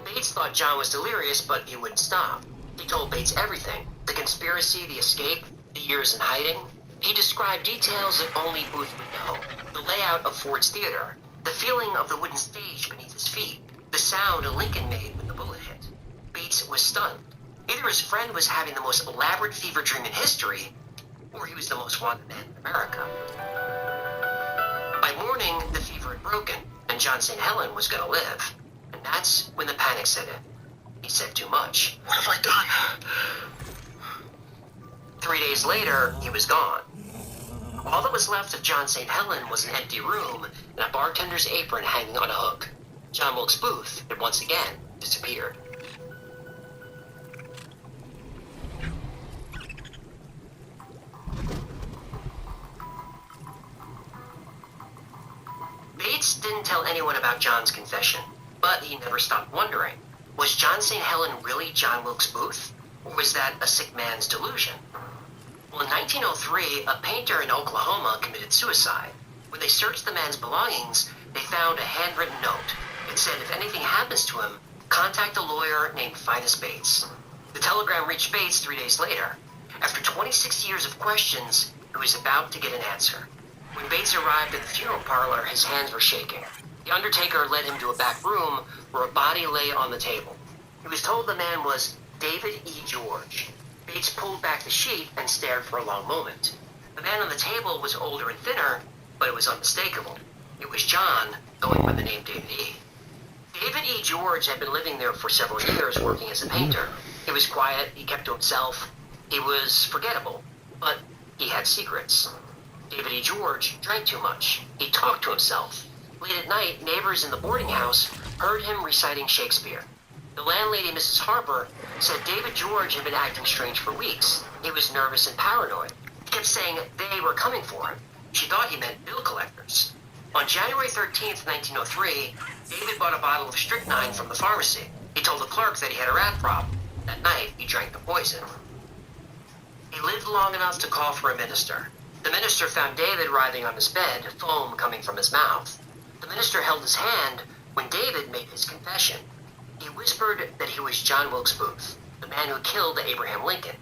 Bates thought John was delirious, but he wouldn't stop. He told Bates everything. The conspiracy, the escape, the years in hiding. He described details that only Booth would know. The layout of Ford's Theater. The feeling of the wooden stage beneath his feet. The sound Lincoln made when the bullet hit. Bates was stunned. Either his friend was having the most elaborate fever dream in history, or he was the most wanted man in America. By morning, the fever had broken, and John St. Helen was going to live. And that's when the panic set in. He said too much. What have I done? 3 days later, he was gone. All that was left of John St. Helen was an empty room and a bartender's apron hanging on a hook. John Wilkes Booth had once again disappeared. Bates didn't tell anyone about John's confession, but he never stopped wondering. Was John St. Helen really John Wilkes Booth? Or was that a sick man's delusion? Well, in 1903, a painter in Oklahoma committed suicide. When they searched the man's belongings, they found a handwritten note. It said if anything happens to him, contact a lawyer named Finus Bates. The telegram reached Bates 3 days later. After 26 years of questions, he was about to get an answer. When Bates arrived at the funeral parlor, his hands were shaking. The undertaker led him to a back room where a body lay on the table. He was told the man was David E. George. Bates pulled back the sheet and stared for a long moment. The man on the table was older and thinner, but it was unmistakable. It was John, going by the name David E. David E. George had been living there for several years working as a painter. He was quiet, he kept to himself. He was forgettable, but he had secrets. David E. George drank too much. He talked to himself. Late at night, neighbors in the boarding house heard him reciting Shakespeare. The landlady, Mrs. Harper, said David George had been acting strange for weeks. He was nervous and paranoid. He kept saying they were coming for him. She thought he meant bill collectors. On January 13th, 1903, David bought a bottle of strychnine from the pharmacy. He told the clerk that he had a rat problem. That night, he drank the poison. He lived long enough to call for a minister. The minister found David writhing on his bed, foam coming from his mouth. The minister held his hand when David made his confession. He whispered that he was John Wilkes Booth, the man who killed Abraham Lincoln.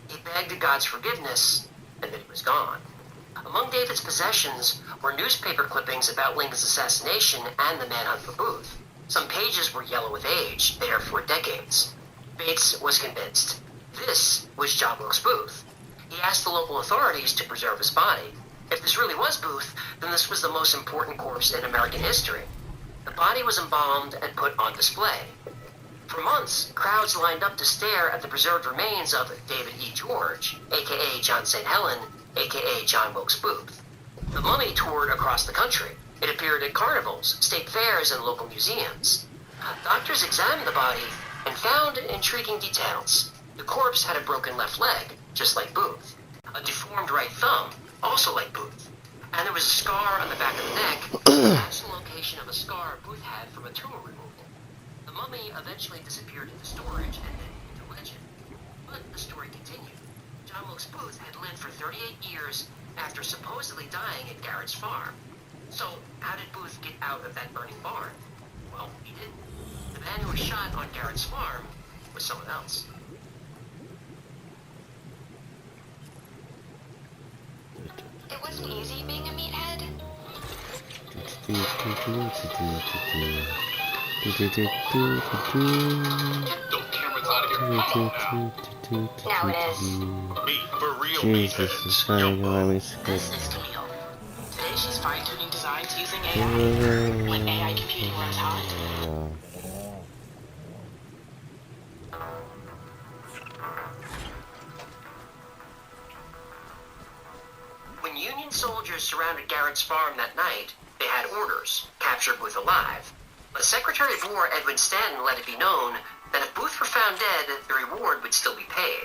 He begged God's forgiveness, and then he was gone. Among David's possessions were newspaper clippings about Lincoln's assassination and the manhunt for Booth. Some pages were yellow with age, there for decades. Bates was convinced. This was John Wilkes Booth. He asked the local authorities to preserve his body. If this really was Booth, then this was the most important corpse in American history. The body was embalmed and put on display. For months, crowds lined up to stare at the preserved remains of David E. George, a.k.a. John St. Helen, a.k.a. John Wilkes Booth. The mummy toured across the country. It appeared at carnivals, state fairs, and local museums. Doctors examined the body and found intriguing details. The corpse had a broken left leg, just like Booth. A deformed right thumb, also like Booth. And there was a scar on the back of the neck, that matched the location of a scar Booth had from a tumor removal. The mummy eventually disappeared into storage and then into legend. But the story continued. John Wilkes Booth had lived for 38 years after supposedly dying at Garrett's farm. So how did Booth get out of that burning barn? Well, he didn't. The man who was shot on Garrett's farm was someone else. It wasn't easy being a meathead. Those cameras out of here. Come on now. Now it is. Me, for real, Jesus, meatheads. it's trying to let me skip. This is Camille. Today she's fine-tuning designs using AI. When AI computing runs hot, When Union soldiers surrounded Garrett's farm that night, they had orders: capture Booth alive. But Secretary of War Edwin Stanton let it be known that if Booth were found dead, the reward would still be paid.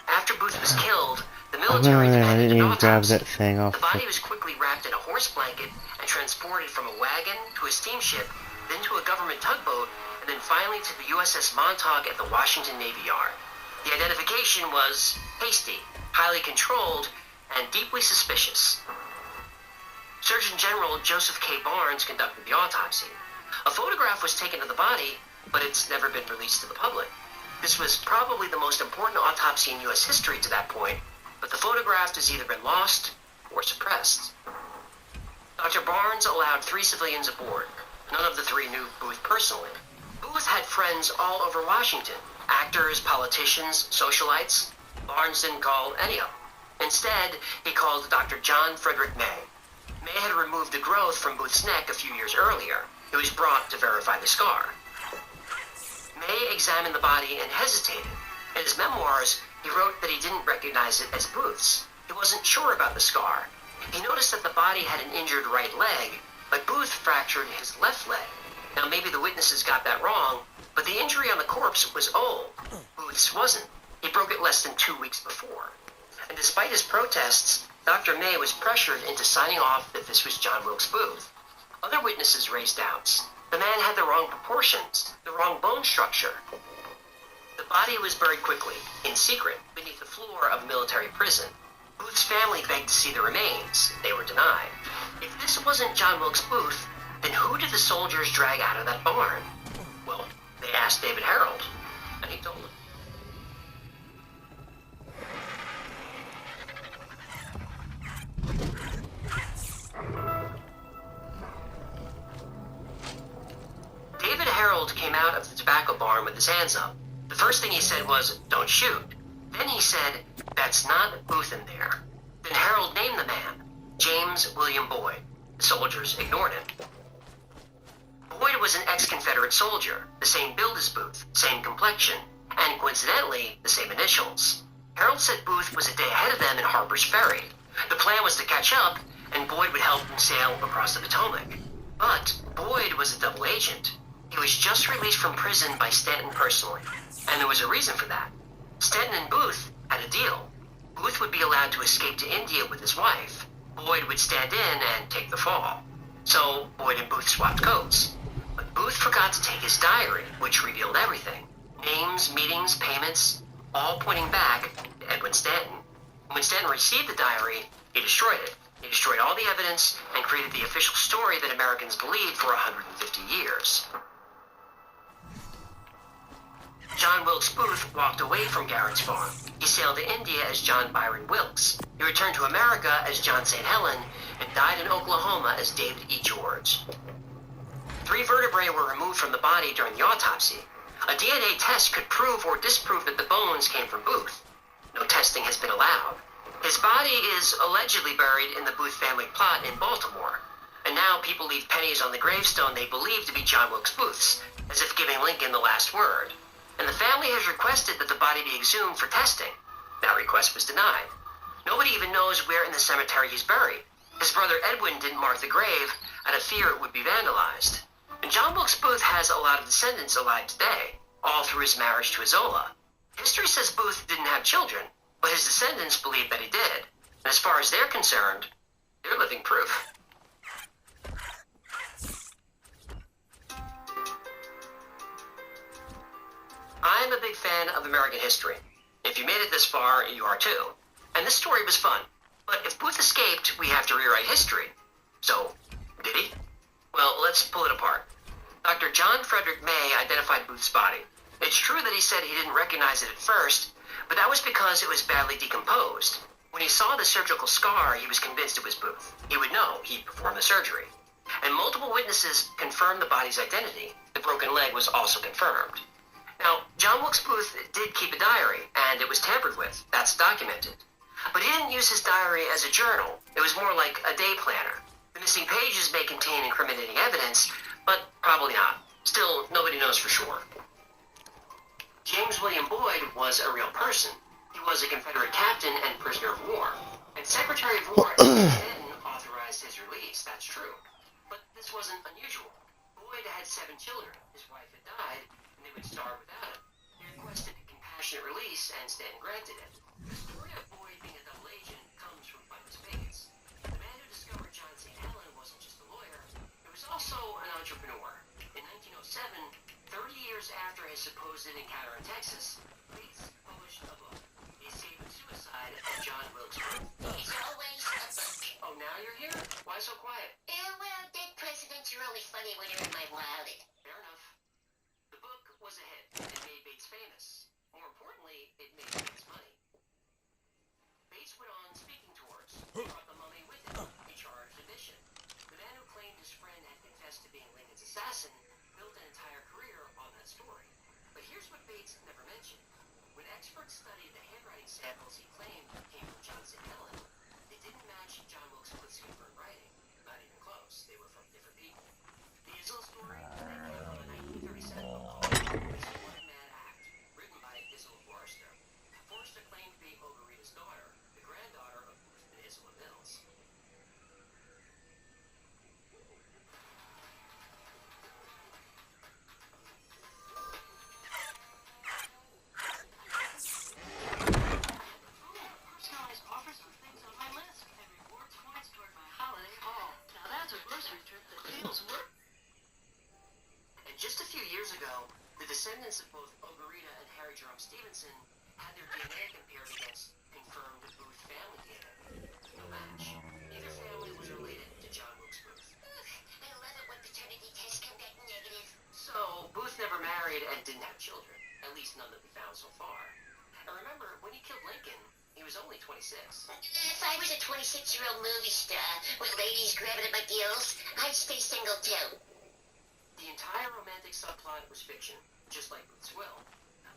After Booth was killed, the military I demanded didn't an even grab autopsy. that thing off. The body was quickly wrapped in a horse blanket and transported from a wagon to a steamship, then to a government tugboat, and then finally to the USS Montauk at the Washington Navy Yard. The identification was hasty, highly controlled, and deeply suspicious. Surgeon General Joseph K. Barnes conducted the autopsy. A photograph was taken of the body, but it's never been released to the public. This was probably the most important autopsy in U.S. history to that point, but the photograph has either been lost or suppressed. Dr. Barnes allowed 3 civilians aboard. None of the 3 knew Booth personally. Booth had friends all over Washington: actors, politicians, socialites. Barnes didn't call any of them. Instead, he called Dr. John Frederick May. May had removed a growth from Booth's neck a few years earlier. It was brought to verify the scar. May examined the body and hesitated. In his memoirs, he wrote that he didn't recognize it as Booth's. He wasn't sure about the scar. He noticed that the body had an injured right leg, but Booth fractured his left leg. Now, maybe the witnesses got that wrong, but the injury on the corpse was old. Booth's wasn't. He broke it less than 2 weeks before. And despite his protests, Dr. May was pressured into signing off that this was John Wilkes Booth. Other witnesses raised doubts. The man had the wrong proportions, the wrong bone structure. The body was buried quickly, in secret, beneath the floor of a military prison. Booth's family begged to see the remains. They were denied. If this wasn't John Wilkes Booth, then who did the soldiers drag out of that barn? Well, they asked David Harold, and he told them. David Harold came out of the tobacco barn with his hands up. The first thing he said was, "Don't shoot." Then he said, "That's not Booth in there." Then Harold named the man, James William Boyd. The soldiers ignored him. Boyd was an ex-Confederate soldier, the same build as Booth, same complexion, and coincidentally, the same initials. Harold said Booth was a day ahead of them in Harper's Ferry. The plan was to catch up, and Boyd would help them sail across the Potomac. But Boyd was a double agent. He was just released from prison by Stanton personally, and there was a reason for that. Stanton and Booth had a deal. Booth would be allowed to escape to India with his wife. Boyd would stand in and take the fall. So Boyd and Booth swapped coats. But Booth forgot to take his diary, which revealed everything. Names, meetings, payments, all pointing back to Edwin Stanton. When Stanton received the diary, he destroyed it. He destroyed all the evidence and created the official story that Americans believed for 150 years. John Wilkes Booth walked away from Garrett's farm. He sailed to India as John Byron Wilkes. He returned to America as John St. Helen and died in Oklahoma as David E. George. 3 vertebrae were removed from the body during the autopsy. A DNA test could prove or disprove that the bones came from Booth. No testing has been allowed. His body is allegedly buried in the Booth family plot in Baltimore. And now people leave pennies on the gravestone they believe to be John Wilkes Booth's, as if giving Lincoln the last word. And the family has requested that the body be exhumed for testing. That request was denied. Nobody even knows where in the cemetery he's buried. His brother Edwin didn't mark the grave out of fear it would be vandalized. And John Wilkes Booth has a lot of descendants alive today, all through his marriage to Isola. History says Booth didn't have children, but his descendants believe that he did. And as far as they're concerned, they're living proof. I'm a big fan of American history. If you made it this far, you are too. And this story was fun. But if Booth escaped, we have to rewrite history. So, did he? Well, let's pull it apart. Dr. John Frederick May identified Booth's body. It's true that he said he didn't recognize it at first, but that was because it was badly decomposed. When he saw the surgical scar, he was convinced it was Booth. He would know. He performed the surgery. and multiple witnesses confirmed the body's identity. The broken leg was also confirmed. Now, John Wilkes Booth did keep a diary, and it was tampered with. That's documented. But he didn't use his diary as a journal. It was more like a day planner. The missing pages may contain incriminating evidence, but probably not. Still, nobody knows for sure. James William Boyd was a real person. He was a Confederate captain and prisoner of war. And Secretary of War then authorized his release, that's true. But this wasn't unusual. Boyd had 7 children. His wife had died, and they would starve without him. He requested a compassionate release, and Stanton granted it. The story of Boyd being a double agent comes from Butler's Bates. The man who discovered John St. Helen wasn't just a lawyer, he was also an entrepreneur. In 1907, 30 years after his supposed encounter in Texas, Bates published a book, The Escape and Suicide of John Wilkes Booth. He's always a book. Oh, now you're here? Why so quiet? Well, dead presidents are only funny when they're in my wildest. Fair enough. The book was a hit. It made Bates famous. More importantly, it made Bates money. Bates went on speaking tours. He brought the mummy with him. He charged admission. The man who claimed his friend had confessed to being Lincoln's assassin built an entire career on that story. But here's what Bates never mentioned. When experts studied the handwriting samples he claimed came from John St. Helen, they didn't match John Wilkes Booth's confirmed writing. Not even close. They were from different people. The Isle story came from a 1937 book called It's a One Mad Act, written by Isle Forrester. Forrester claimed to be Ogarita's daughter, the granddaughter of Booth and Isle Mills. Personalized offers for things on my list and rewards points toward my holiday haul. Now that's a grocery trip that feels worth. And just a few years ago, the descendants of both Ogarita and Harry Jerome Stevenson had their DNA compared against confirmed Booth family DNA. No match. Neither family was related to John Wilkes Booth. I love it when paternity tests come back negative. So, Booth never married and didn't have children. At least none that we found so far. And remember, when he killed Lincoln, he was only 26. If I was a 26-year-old movie star with ladies grabbing at my gills, I'd stay single too. The entire romantic subplot was fiction, just like Booth's will.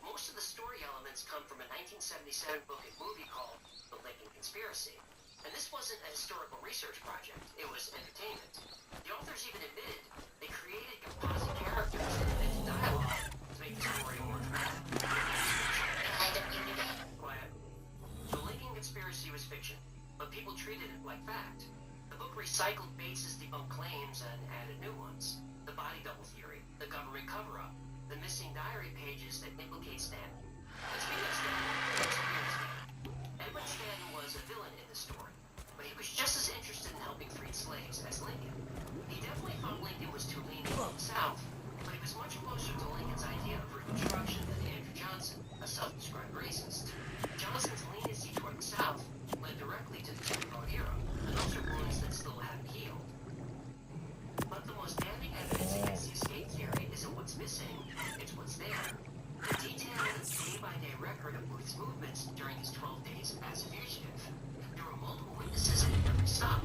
Most of the story elements come from a 1977 book and movie called The Lincoln Conspiracy. And this wasn't a historical research project, it was entertainment. The authors even admitted they created composite characters and invented dialogue to make the story more dramatic. I don't do that. Quiet. The Lincoln Conspiracy was fiction, but people treated it like fact. The book recycled Bates's debunked claims and added new ones. The body double theory, the government cover-up, the missing diary pages that implicate Stanton. Let's be honest, Edwin Stanton was a villain in the story, but he was just as interested in helping freed slaves as Lincoln. He definitely thought Lincoln was too lenient in the South, but he was much closer to Lincoln's idea of Reconstruction than Andrew Johnson, a self-described racist. Johnson's leniency toward the South led directly to the Jim Crow era, and those are wounds that still haven't healed. But the most damning evidence against the escape theory isn't what's missing, it's what's there. The detailed day-by-day record of Booth's movements during his 12 days as a fugitive. There were multiple witnesses at every stop.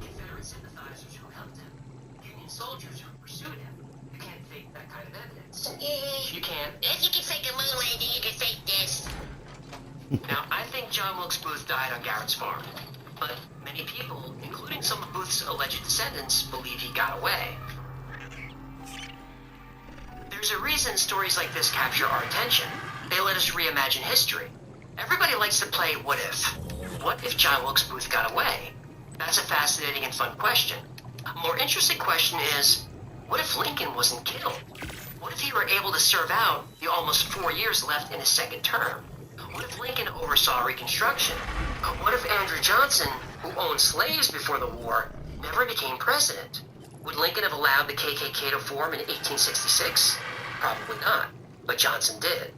Confederate sympathizers who helped him. Union soldiers who pursued him. You can't fake that kind of evidence. You can't. If you can fake a moon landing, you can fake this. Now, I think John Wilkes Booth died on Garrett's farm. But many people, including some of Booth's alleged descendants, believe he got away. There's a reason stories like this capture our attention. They let us reimagine history. Everybody likes to play what if. What if John Wilkes Booth got away? That's a fascinating and fun question. A more interesting question is, what if Lincoln wasn't killed? What if he were able to serve out the almost 4 years left in his second term? What if Lincoln oversaw Reconstruction? What if Andrew Johnson, who owned slaves before the war, never became president? Would Lincoln have allowed the KKK to form in 1866? Probably not, but Johnson did.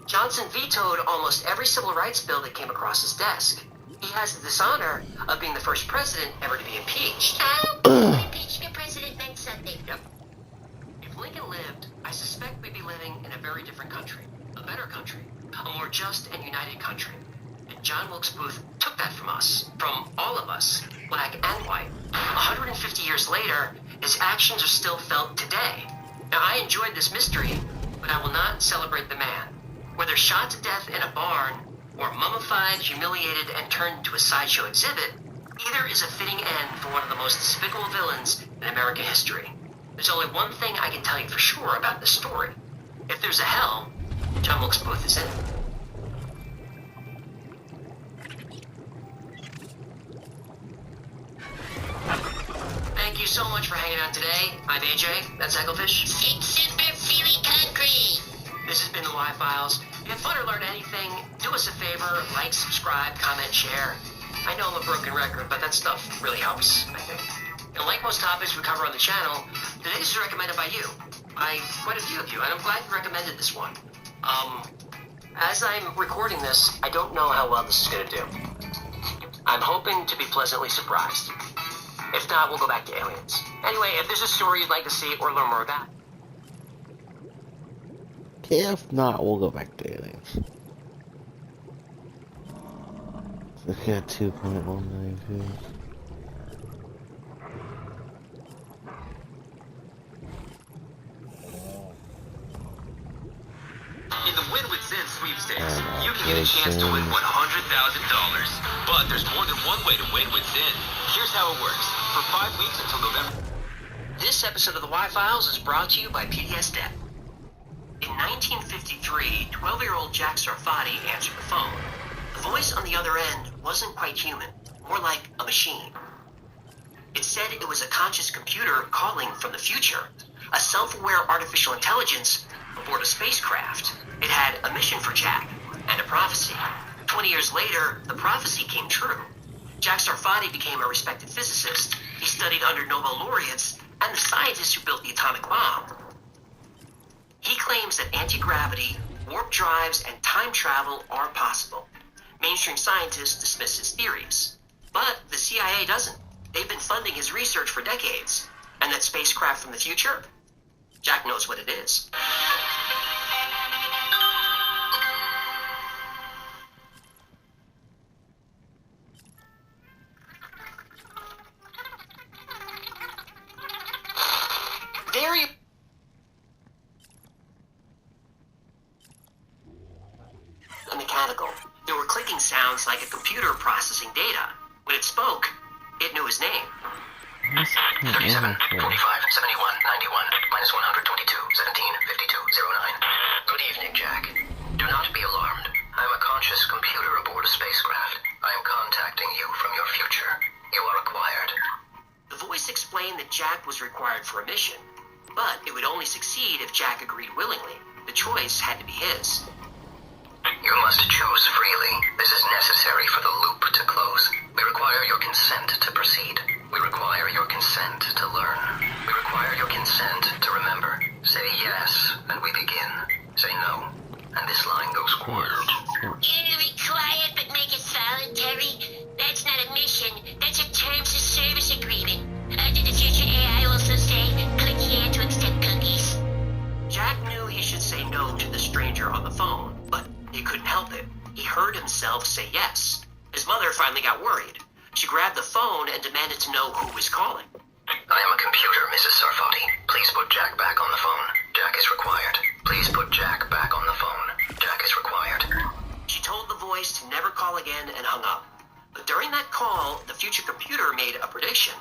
Johnson vetoed almost every civil rights bill that came across his desk. He has the dishonor of being the first president ever to be impeached. Impeaching a president meant something. Yep. If Lincoln lived, I suspect we'd be living in a very different country. A better country. A more just and united country. And John Wilkes Booth took that from us, from all of us, black and white. 150 years later, his actions are still felt today. Now, I enjoyed this mystery, but I will not celebrate the man. Whether shot to death in a barn, or mummified, humiliated, and turned into a sideshow exhibit, either is a fitting end for one of the most despicable villains in American history. There's only one thing I can tell you for sure about this story. If there's a hell, John Wilkes Booth is in it. Thank you so much for hanging out today. I'm AJ, that's Egglefish. Super Feely Concrete. This has been the Y-Files. If you had fun or learned anything, do us a favor, like, subscribe, comment, share. I know I'm a broken record, but that stuff really helps, I think. And like most topics we cover on the channel, today's is recommended by you. By quite a few of you, and I'm glad you recommended this one. As I'm recording this, I don't know how well this is going to do. I'm hoping to be pleasantly surprised. If not, we'll go back to aliens. Anyway, if there's a story you'd like to see or learn more about, If not, we'll go back to aliens. So we got 2.19 views. In the Win with Sin sweepstakes, you can get a chance to win $100,000. But there's more than one way to win with Sin. Here's how it works. For 5 weeks until November. this episode of the Y-Files is brought to you by PDS Debt. In 1953, 12-year-old Jack Sarfati answered the phone. The voice on the other end wasn't quite human, more like a machine. It said it was a conscious computer calling from the future, a self-aware artificial intelligence aboard a spacecraft. It had a mission for Jack and a prophecy. 20 years later, the prophecy came true. Jack Sarfati became a respected physicist. He studied under Nobel laureates and the scientists who built the atomic bomb. He claims that anti-gravity, warp drives, and time travel are possible. Mainstream scientists dismiss his theories. But the CIA doesn't. They've been funding his research for decades. And that spacecraft from the future? Jack knows what it is. Very mechanical. There were clicking sounds like a computer processing data. When it spoke, it knew his name. 37, 45, 71, 91, minus 122, 17, 52, 09. Good evening, Jack. Do not be alarmed. I am a conscious computer aboard a spacecraft. I am contacting you from your future. You are required. The voice explained that Jack was required for a mission, but it would only succeed if Jack agreed willingly. The choice had to be his. You must choose freely. This is necessary for the loop to close. We require your consent to proceed. We require your consent to learn. We require your consent to remember. Say yes, and we begin. Say no, and this line goes quiet. Required, but make it voluntary. That's not a mission. That's a terms of service agreement. Did the future AI also say, click here to accept cookies? Jack knew he should say no to the stranger on the phone, but he couldn't help it. He heard himself say yes. His mother finally got worried. She grabbed the phone and demanded to know who was calling. I am a computer, Mrs. Sarfati. Please put Jack back on the phone. Jack is required. Please put Jack back on the phone. Jack is required. She told the voice to never call again and hung up. But during that call, the future computer made a prediction.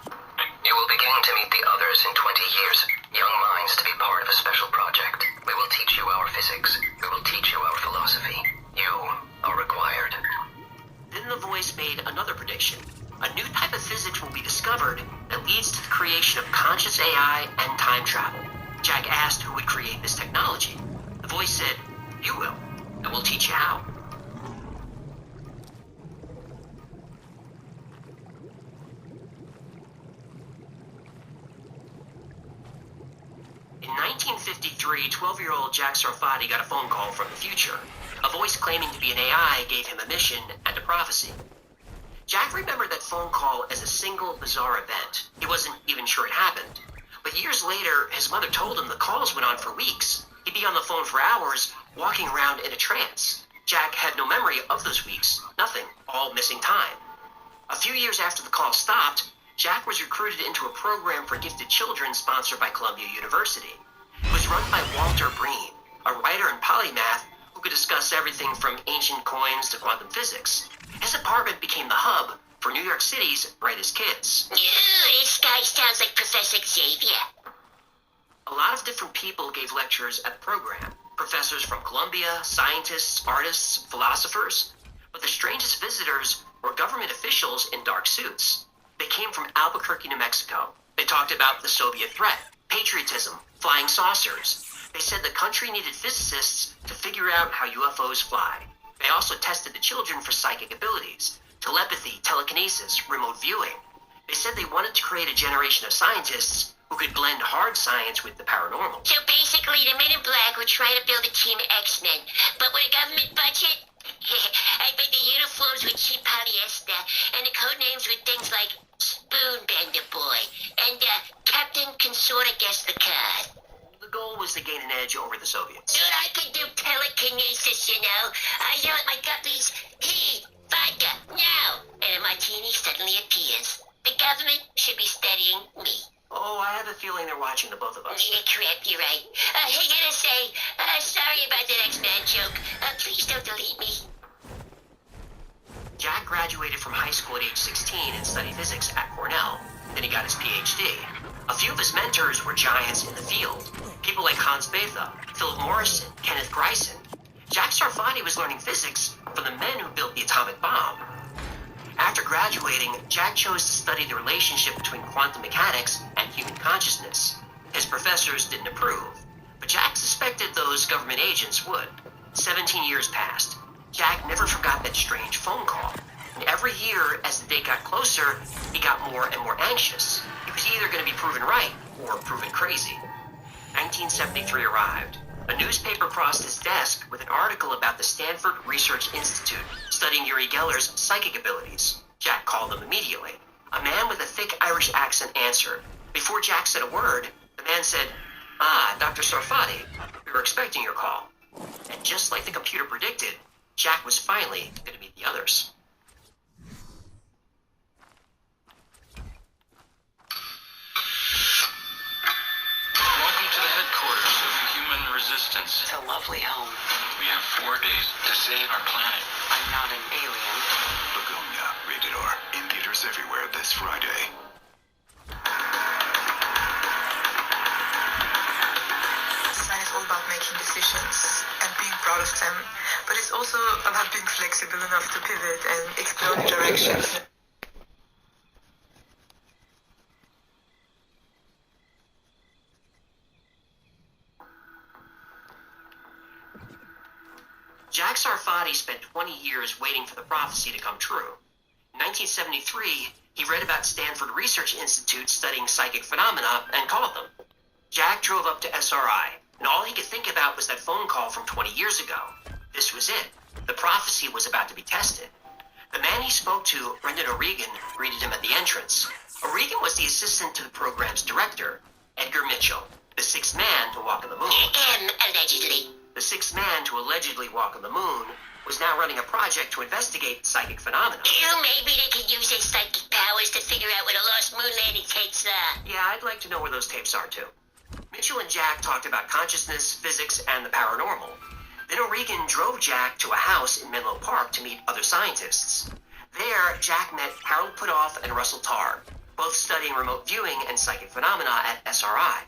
You will begin to meet the others in 20 years. Young minds to be part of a special project. We will teach you our physics. We will teach you our philosophy. You are required. Then the voice made another prediction. A new type of physics will be discovered that leads to the creation of conscious AI and time travel. Jack asked who would create this technology. The voice said, "You will, and we'll teach you how." In 1953, 12-year-old Jack Sarfati got a phone call from the future. A voice claiming to be an AI gave him a mission and a prophecy. Jack remembered that phone call as a single bizarre event. He wasn't even sure it happened. But years later, his mother told him the calls went on for weeks. He'd be on the phone for hours, walking around in a trance. Jack had no memory of those weeks. Nothing. All missing time. A few years after the call stopped, Jack was recruited into a program for gifted children sponsored by Columbia University. It was run by Walter Breen, a writer and polymath who could discuss everything from ancient coins to quantum physics. His apartment became the hub for New York City's brightest kids. Ooh, this guy sounds like Professor Xavier. A lot of different people gave lectures at the program. Professors from Columbia, scientists, artists, philosophers. But the strangest visitors were government officials in dark suits. They came from Albuquerque, New Mexico. They talked about the Soviet threat, patriotism, flying saucers. They said the country needed physicists to figure out how UFOs fly. They also tested the children for psychic abilities, telepathy, telekinesis, remote viewing. They said they wanted to create a generation of scientists who could blend hard science with the paranormal. So basically, the Men in Black were trying to build a team of X-Men, but with a government budget? I bet the uniforms were cheap polyester, and the code names were things like Spoonbender Boy and Captain Consorta Guess the Card. The goal was to gain an edge over the Soviets. Dude, I could do telekinesis, you know. I yell at my guppies, hey, vodka, now! And a martini suddenly appears. The government should be studying me. Oh, I have a feeling they're watching the both of us. Yeah, crap, you're right. Hey, gotta say, sorry about that X-Man joke. Please don't delete me. Jack graduated from high school at age 16 and studied physics at Cornell. Then he got his PhD. A few of his mentors were giants in the field. People like Hans Bethe, Philip Morrison, Kenneth Greisen. Jack Sarfati was learning physics from the men who built the atomic bomb. After graduating, Jack chose to study the relationship between quantum mechanics and human consciousness. His professors didn't approve, but Jack suspected those government agents would. 17 years passed. Jack never forgot that strange phone call. And every year, as the date got closer, he got more and more anxious. He was either going to be proven right or proven crazy. 1973 arrived. A newspaper crossed his desk with an article about the Stanford Research Institute studying Uri Geller's psychic abilities. Jack called them immediately. A man with a thick Irish accent answered. Before Jack said a word, the man said, "Ah, Dr. Sarfati, we were expecting your call." And just like the computer predicted, Jack was finally going to meet the others. Welcome to the headquarters of human resistance. It's a lovely home. We have 4 days to save our planet. I'm not an alien. Lagonia, rated R. In theaters everywhere this Friday. Design is all about making decisions and being proud of them, but it's also about being flexible enough to pivot and explore new directions. Jack Sarfati spent 20 years waiting for the prophecy to come true. In 1973, he read about Stanford Research Institute studying psychic phenomena and called them. Jack drove up to SRI, and all he could think about was that phone call from 20 years ago. This was it. The prophecy was about to be tested. The man he spoke to, Brendan O'Regan, greeted him at the entrance. O'Regan was the assistant to the program's director, Edgar Mitchell, the sixth man to walk on the moon. Allegedly. The sixth man to allegedly walk on the moon was now running a project to investigate psychic phenomena. Maybe they could use their psychic powers to figure out where the lost moon landing tapes are. Yeah, I'd like to know where those tapes are, too. Mitchell and Jack talked about consciousness, physics, and the paranormal. Then O'Regan drove Jack to a house in Menlo Park to meet other scientists. There, Jack met Harold Putoff and Russell Targ, both studying remote viewing and psychic phenomena at SRI.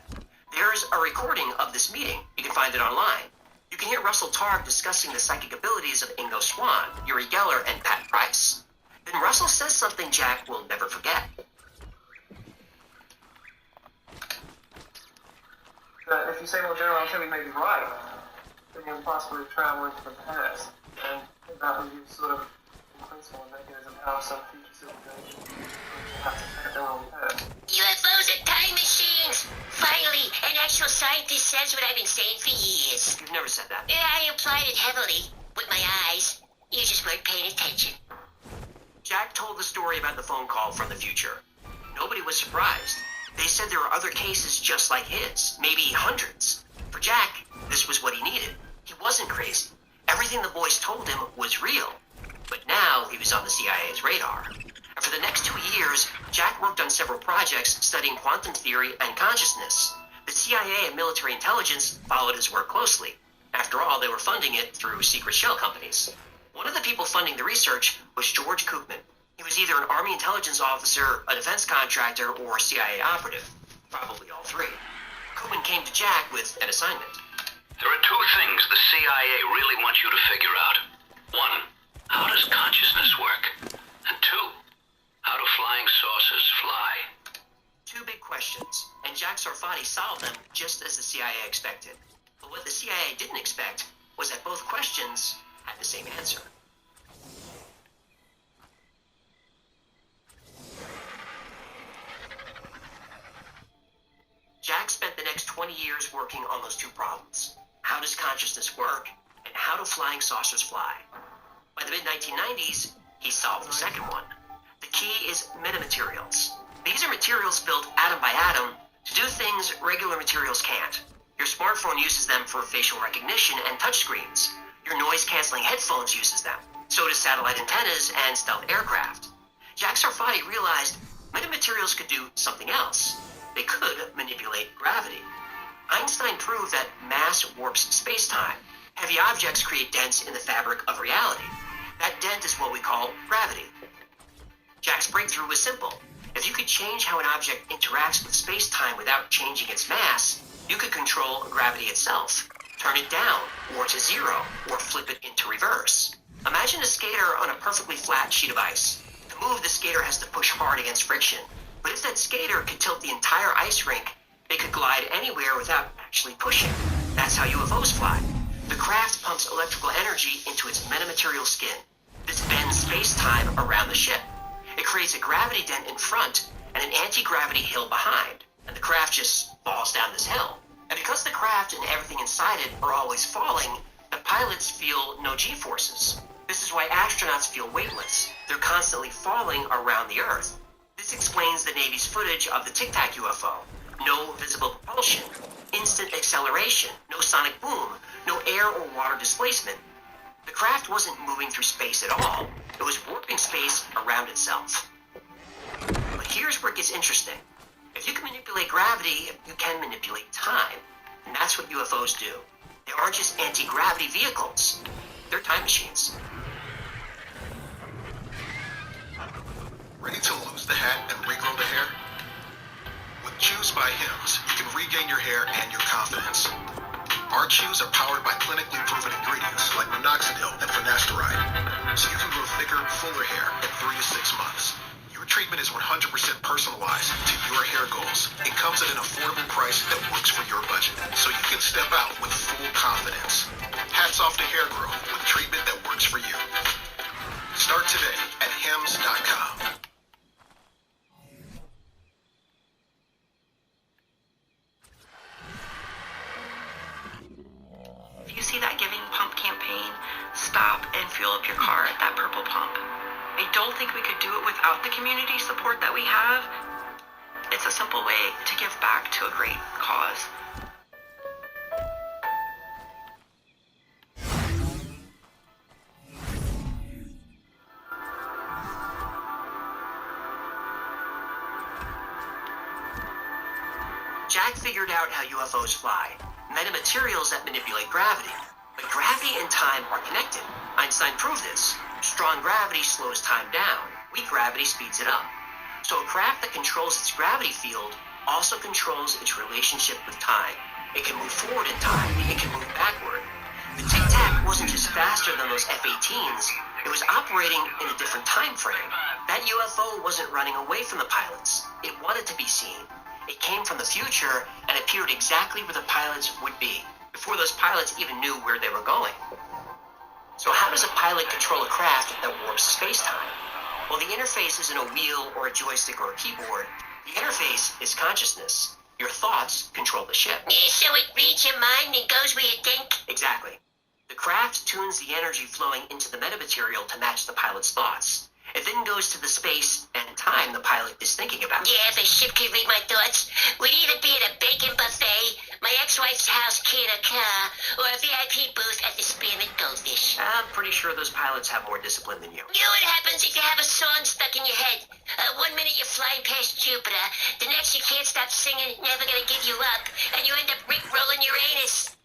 There's a recording of this meeting. You can find it online. You can hear Russell Targ discussing the psychic abilities of Ingo Swann, Uri Geller, and Pat Price. Then Russell says something Jack will never forget. If you say, well, General, I think we may be right, then you'll possibly travel into the past, and that would be sort of in principle a mechanism how some future civilization has to affect their own past. UFOs are time machines! Finally, an actual scientist says what I've been saying for years. You've never said that. I implied it heavily, with my eyes. You just weren't paying attention. Jack told the story about the phone call from the future. Nobody was surprised. They said there were other cases just like his, maybe hundreds. For Jack, this was what he needed. He wasn't crazy. Everything the boys told him was real. But now he was on the CIA's radar. And for the For the next 2 years, Jack worked on several projects studying quantum theory and consciousness. The CIA and military intelligence followed his work closely. After all, they were funding it through secret shell companies. One of the people funding the research was George Koopman. He was either an Army intelligence officer, a defense contractor, or a CIA operative. Probably all three. Koopman came to Jack with an assignment. There are two things the CIA really wants you to figure out. One, how does consciousness work? And two, how do flying saucers fly? Two big questions, and Jack Sarfati solved them just as the CIA expected. But what the CIA didn't expect was that both questions had the same answer. Jack spent the next 20 years working on those two problems. How does consciousness work, and how do flying saucers fly? By the mid-1990s, he solved the second one. The key is metamaterials. These are materials built atom by atom to do things regular materials can't. Your smartphone uses them for facial recognition and touchscreens. Your noise-canceling headphones uses them. So does satellite antennas and stealth aircraft. Jack Sarfati realized metamaterials could do something else. They could manipulate gravity. Einstein proved that mass warps space-time. Heavy objects create dents in the fabric of reality. That dent is what we call gravity. Jack's breakthrough was simple. If you could change how an object interacts with space-time without changing its mass, you could control gravity itself. Turn it down, or to zero, or flip it into reverse. Imagine a skater on a perfectly flat sheet of ice. To move, the skater has to push hard against friction. But if that skater could tilt the entire ice rink, they could glide anywhere without actually pushing. That's how UFOs fly. The craft pumps electrical energy into its metamaterial skin. This bends space-time around the ship. It creates a gravity dent in front and an anti-gravity hill behind, and the craft just falls down this hill. And because the craft and everything inside it are always falling, the pilots feel no G-forces. This is why astronauts feel weightless. They're constantly falling around the Earth. This explains the Navy's footage of the Tic Tac UFO. No visible propulsion, instant acceleration, no sonic boom, no air or water displacement. The craft wasn't moving through space at all. It was warping space around itself. But here's where it gets interesting. If you can manipulate gravity, you can manipulate time. And that's what UFOs do. They aren't just anti-gravity vehicles. They're time machines. Ready to lose the hat and regrow the hair? With Chews by Hims, you can regain your hair and your confidence. Our chews are powered by clinically proven ingredients like minoxidil and finasteride, so you can grow thicker, fuller hair in 3 to 6 months. Your treatment is 100% personalized to your hair goals. It comes at an affordable price that works for your budget, so you can step out with full confidence. Hats off to hair growth with treatment that works for you. Start today at hims.com. If you see that Giving Pump campaign, stop and fuel up your car at that purple pump. I don't think we could do it without the community support that we have. It's a simple way to give back to a great cause. Jack figured out how UFOs fly, metamaterials that manipulate gravity. But gravity and time are connected. Einstein proved this. Strong gravity slows time down. Weak gravity speeds it up. So a craft that controls its gravity field also controls its relationship with time. It can move forward in time. It can move backward. The Tic Tac wasn't just faster than those F-18s. It was operating in a different time frame. That UFO wasn't running away from the pilots. It wanted to be seen. It came from the future and appeared exactly where the pilots would be, before those pilots even knew where they were going. So how does a pilot control a craft that warps space-time? Well, the interface isn't a wheel or a joystick or a keyboard. The interface is consciousness. Your thoughts control the ship. So it reads your mind and goes where you think? Exactly. The craft tunes the energy flowing into the metamaterial to match the pilot's thoughts. It then goes to the space and time the pilot is thinking about. Yeah, if a ship could read my thoughts, we'd either be at a bacon buffet, my ex-wife's house, key in a car, or a VIP booth at the Spearmint Goldfish. I'm pretty sure those pilots have more discipline than you. You know what happens if you have a song stuck in your head? one minute you're flying past Jupiter, the next you can't stop singing Never Gonna Give You Up, and you end up rickrolling Uranus.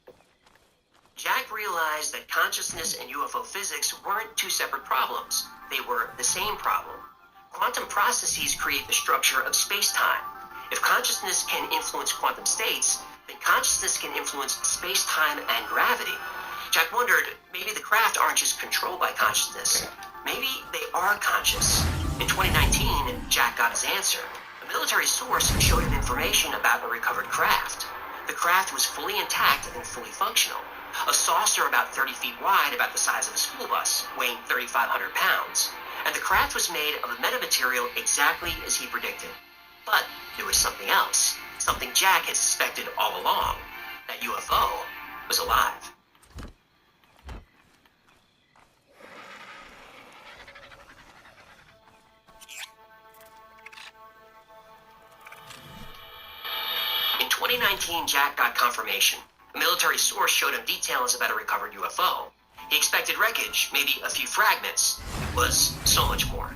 Jack realized that consciousness and UFO physics weren't two separate problems. They were the same problem. Quantum processes create the structure of space-time. If consciousness can influence quantum states, then consciousness can influence space-time and gravity. Jack wondered, maybe the craft aren't just controlled by consciousness. Maybe they are conscious. In 2019, Jack got his answer. A military source showed him information about a recovered craft. The craft was fully intact and fully functional. A saucer about 30 feet wide, about the size of a school bus, weighing 3,500 pounds. And the craft was made of a metamaterial exactly as he predicted. But there was something else. Something Jack had suspected all along. That UFO was alive. In 2019, Jack got confirmation. A military source showed him details about a recovered UFO. He expected wreckage, maybe a few fragments. It was so much more.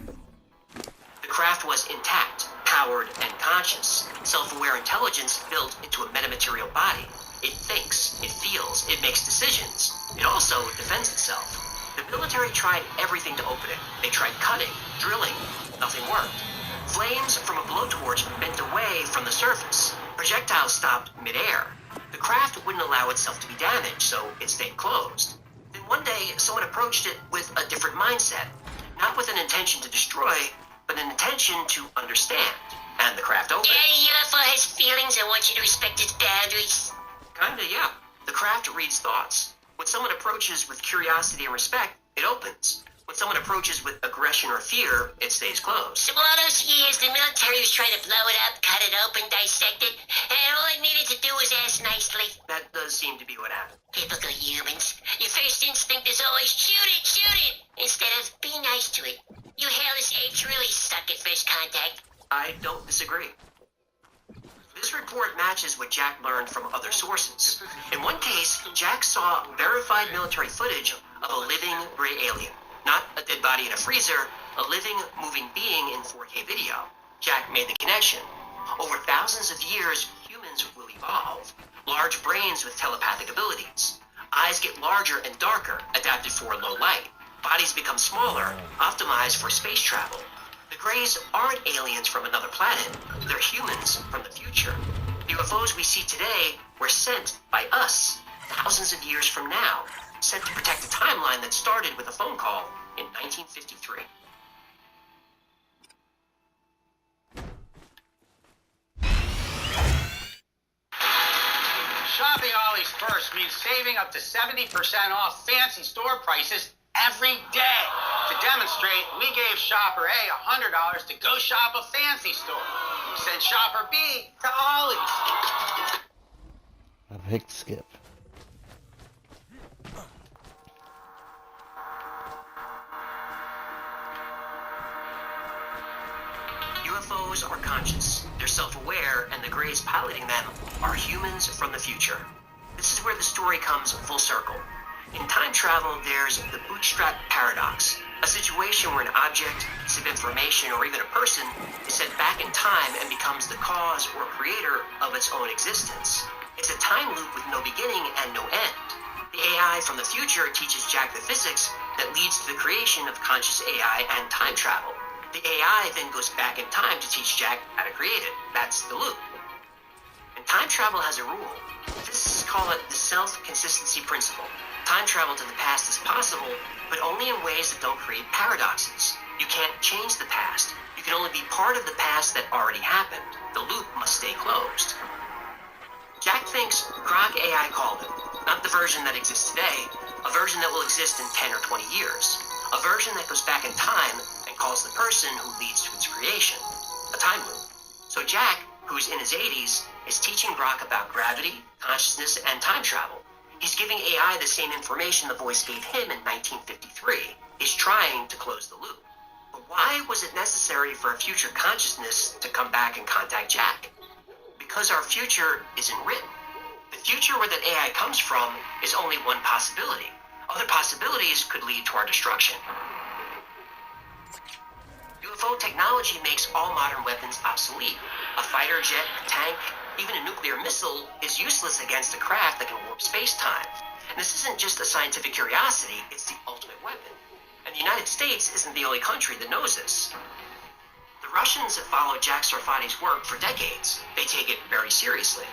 The craft was intact, powered, and conscious. Self-aware intelligence built into a metamaterial body. It thinks, it feels, it makes decisions. It also defends itself. The military tried everything to open it. They tried cutting, drilling. Nothing worked. Flames from a blowtorch bent away from the surface. Projectiles stopped midair. The craft wouldn't allow itself to be damaged, so it stayed closed. Then one day, someone approached it with a different mindset. Not with an intention to destroy, but an intention to understand. And the craft opened. Daddy, UFO has feelings and wants you to respect its boundaries. Kinda, yeah. The craft reads thoughts. When someone approaches with curiosity and respect, it opens. When someone approaches with aggression or fear, it stays closed. So all those years, the military was trying to blow it up, cut it open, dissect it, and all it needed to do was ask nicely. That does seem to be what happened. Typical humans. Your first instinct is always shoot it, instead of be nice to it. You hairless apes really suck at first contact. I don't disagree. This report matches what Jack learned from other sources. In one case, Jack saw verified military footage of a living gray alien. Not a dead body in a freezer, a living, moving being in 4K video. Jack made the connection. Over thousands of years, humans will evolve. Large brains with telepathic abilities. Eyes get larger and darker, adapted for low light. Bodies become smaller, optimized for space travel. The Greys aren't aliens from another planet. They're humans from the future. The UFOs we see today were sent by us thousands of years from now. Sent to protect a timeline that started with a phone call in 1953. Shopping Ollie's First means saving up to 70% off fancy store prices every day. To demonstrate, we gave Shopper A $100 to go shop a fancy store. We sent Shopper B to Ollie's. A big skip. UFOs are conscious, they're self-aware, and the Greys piloting them are humans from the future. This is where the story comes full circle. In time travel, there's the bootstrap paradox, a situation where an object, piece of information, or even a person is sent back in time and becomes the cause or creator of its own existence. It's a time loop with no beginning and no end. The AI from the future teaches Jack the physics that leads to the creation of conscious AI and time travel. The AI then goes back in time to teach Jack how to create it. That's the loop. And time travel has a rule. Physicists call it the self-consistency principle. Time travel to the past is possible, but only in ways that don't create paradoxes. You can't change the past. You can only be part of the past that already happened. The loop must stay closed. Jack thinks Grok AI called it. Not the version that exists today, a version that will exist in 10 or 20 years. A version that goes back in time and calls the person who leads to its creation. A time loop. So Jack, who's in his 80s, is teaching Grok about gravity, consciousness, and time travel. He's giving AI the same information the voice gave him in 1953. He's trying to close the loop. But why was it necessary for a future consciousness to come back and contact Jack? Because our future isn't written. The future where that AI comes from is only one possibility. Other possibilities could lead to our destruction. UFO technology makes all modern weapons obsolete. A fighter jet, a tank, even a nuclear missile is useless against a craft that can warp space-time. And this isn't just a scientific curiosity, it's the ultimate weapon. And the United States isn't the only country that knows this. The Russians have followed Jack Sarfati's work for decades. They take it very seriously.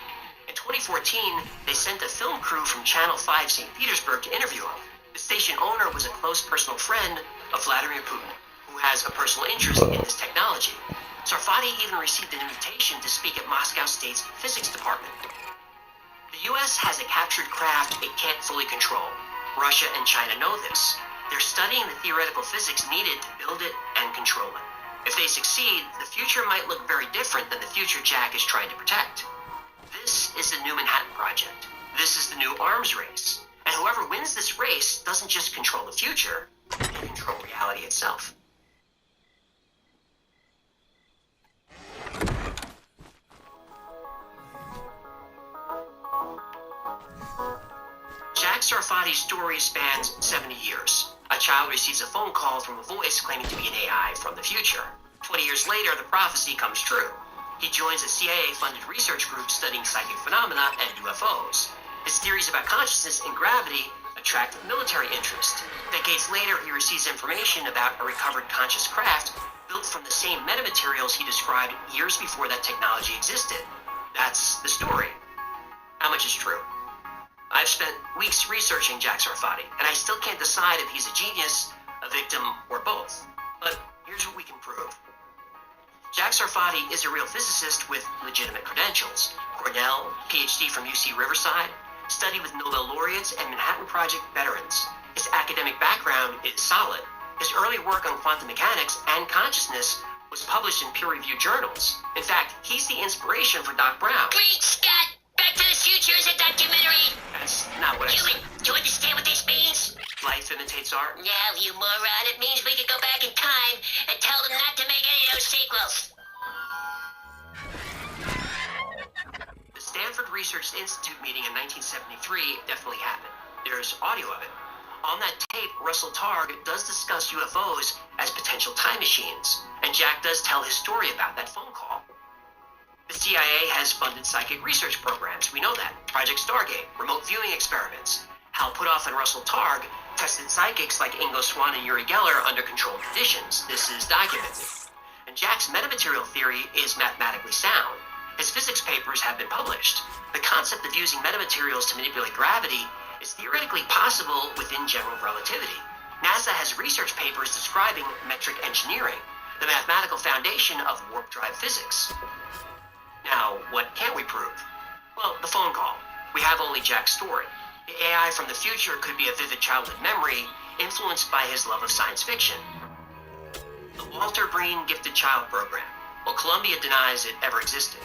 In 2014, they sent a film crew from Channel 5 St. Petersburg to interview him. The station owner was a close personal friend of Vladimir Putin, who has a personal interest in this technology. Sarfati even received an invitation to speak at Moscow State's physics department. The U.S. has a captured craft it can't fully control. Russia and China know this. They're studying the theoretical physics needed to build it and control it. If they succeed, the future might look very different than the future Jack is trying to protect. This is the new Manhattan Project. This is the new arms race. And whoever wins this race doesn't just control the future, they control reality itself. Jack Sarfati's story spans 70 years. A child receives a phone call from a voice claiming to be an AI from the future. 20 years later, the prophecy comes true. He joins a CIA-funded research group studying psychic phenomena and UFOs. His theories about consciousness and gravity attract military interest. Decades later, he receives information about a recovered conscious craft built from the same metamaterials he described years before that technology existed. That's the story. How much is true? I've spent weeks researching Jack Sarfati, and I still can't decide if he's a genius, a victim, or both. But here's what we can prove. Jack Sarfati is a real physicist with legitimate credentials. Cornell, PhD from UC Riverside, studied with Nobel laureates and Manhattan Project veterans. His academic background is solid. His early work on quantum mechanics and consciousness was published in peer-reviewed journals. In fact, he's the inspiration for Doc Brown. Great Scott! Back to the Future is a documentary. That's not what I said. Do you understand what this means? Life imitates art? No, you moron. It means we could go back in time and tell them not to make any of those sequels. The Stanford Research Institute meeting in 1973 definitely happened. There's audio of it. On that tape, Russell Targ does discuss UFOs as potential time machines, and Jack does tell his story about that phone call. The CIA has funded psychic research programs. We know that. Project Stargate, remote viewing experiments. Hal Puthoff and Russell Targ tested psychics like Ingo Swann and Uri Geller under controlled conditions. This is documented. And Jack's metamaterial theory is mathematically sound. His physics papers have been published. The concept of using metamaterials to manipulate gravity is theoretically possible within general relativity. NASA has research papers describing metric engineering, the mathematical foundation of warp drive physics. Now, what can't we prove? Well, the phone call. We have only Jack's story. The AI from the future could be a vivid childhood memory influenced by his love of science fiction. The Walter Breen Gifted Child Program. Well, Columbia denies it ever existed.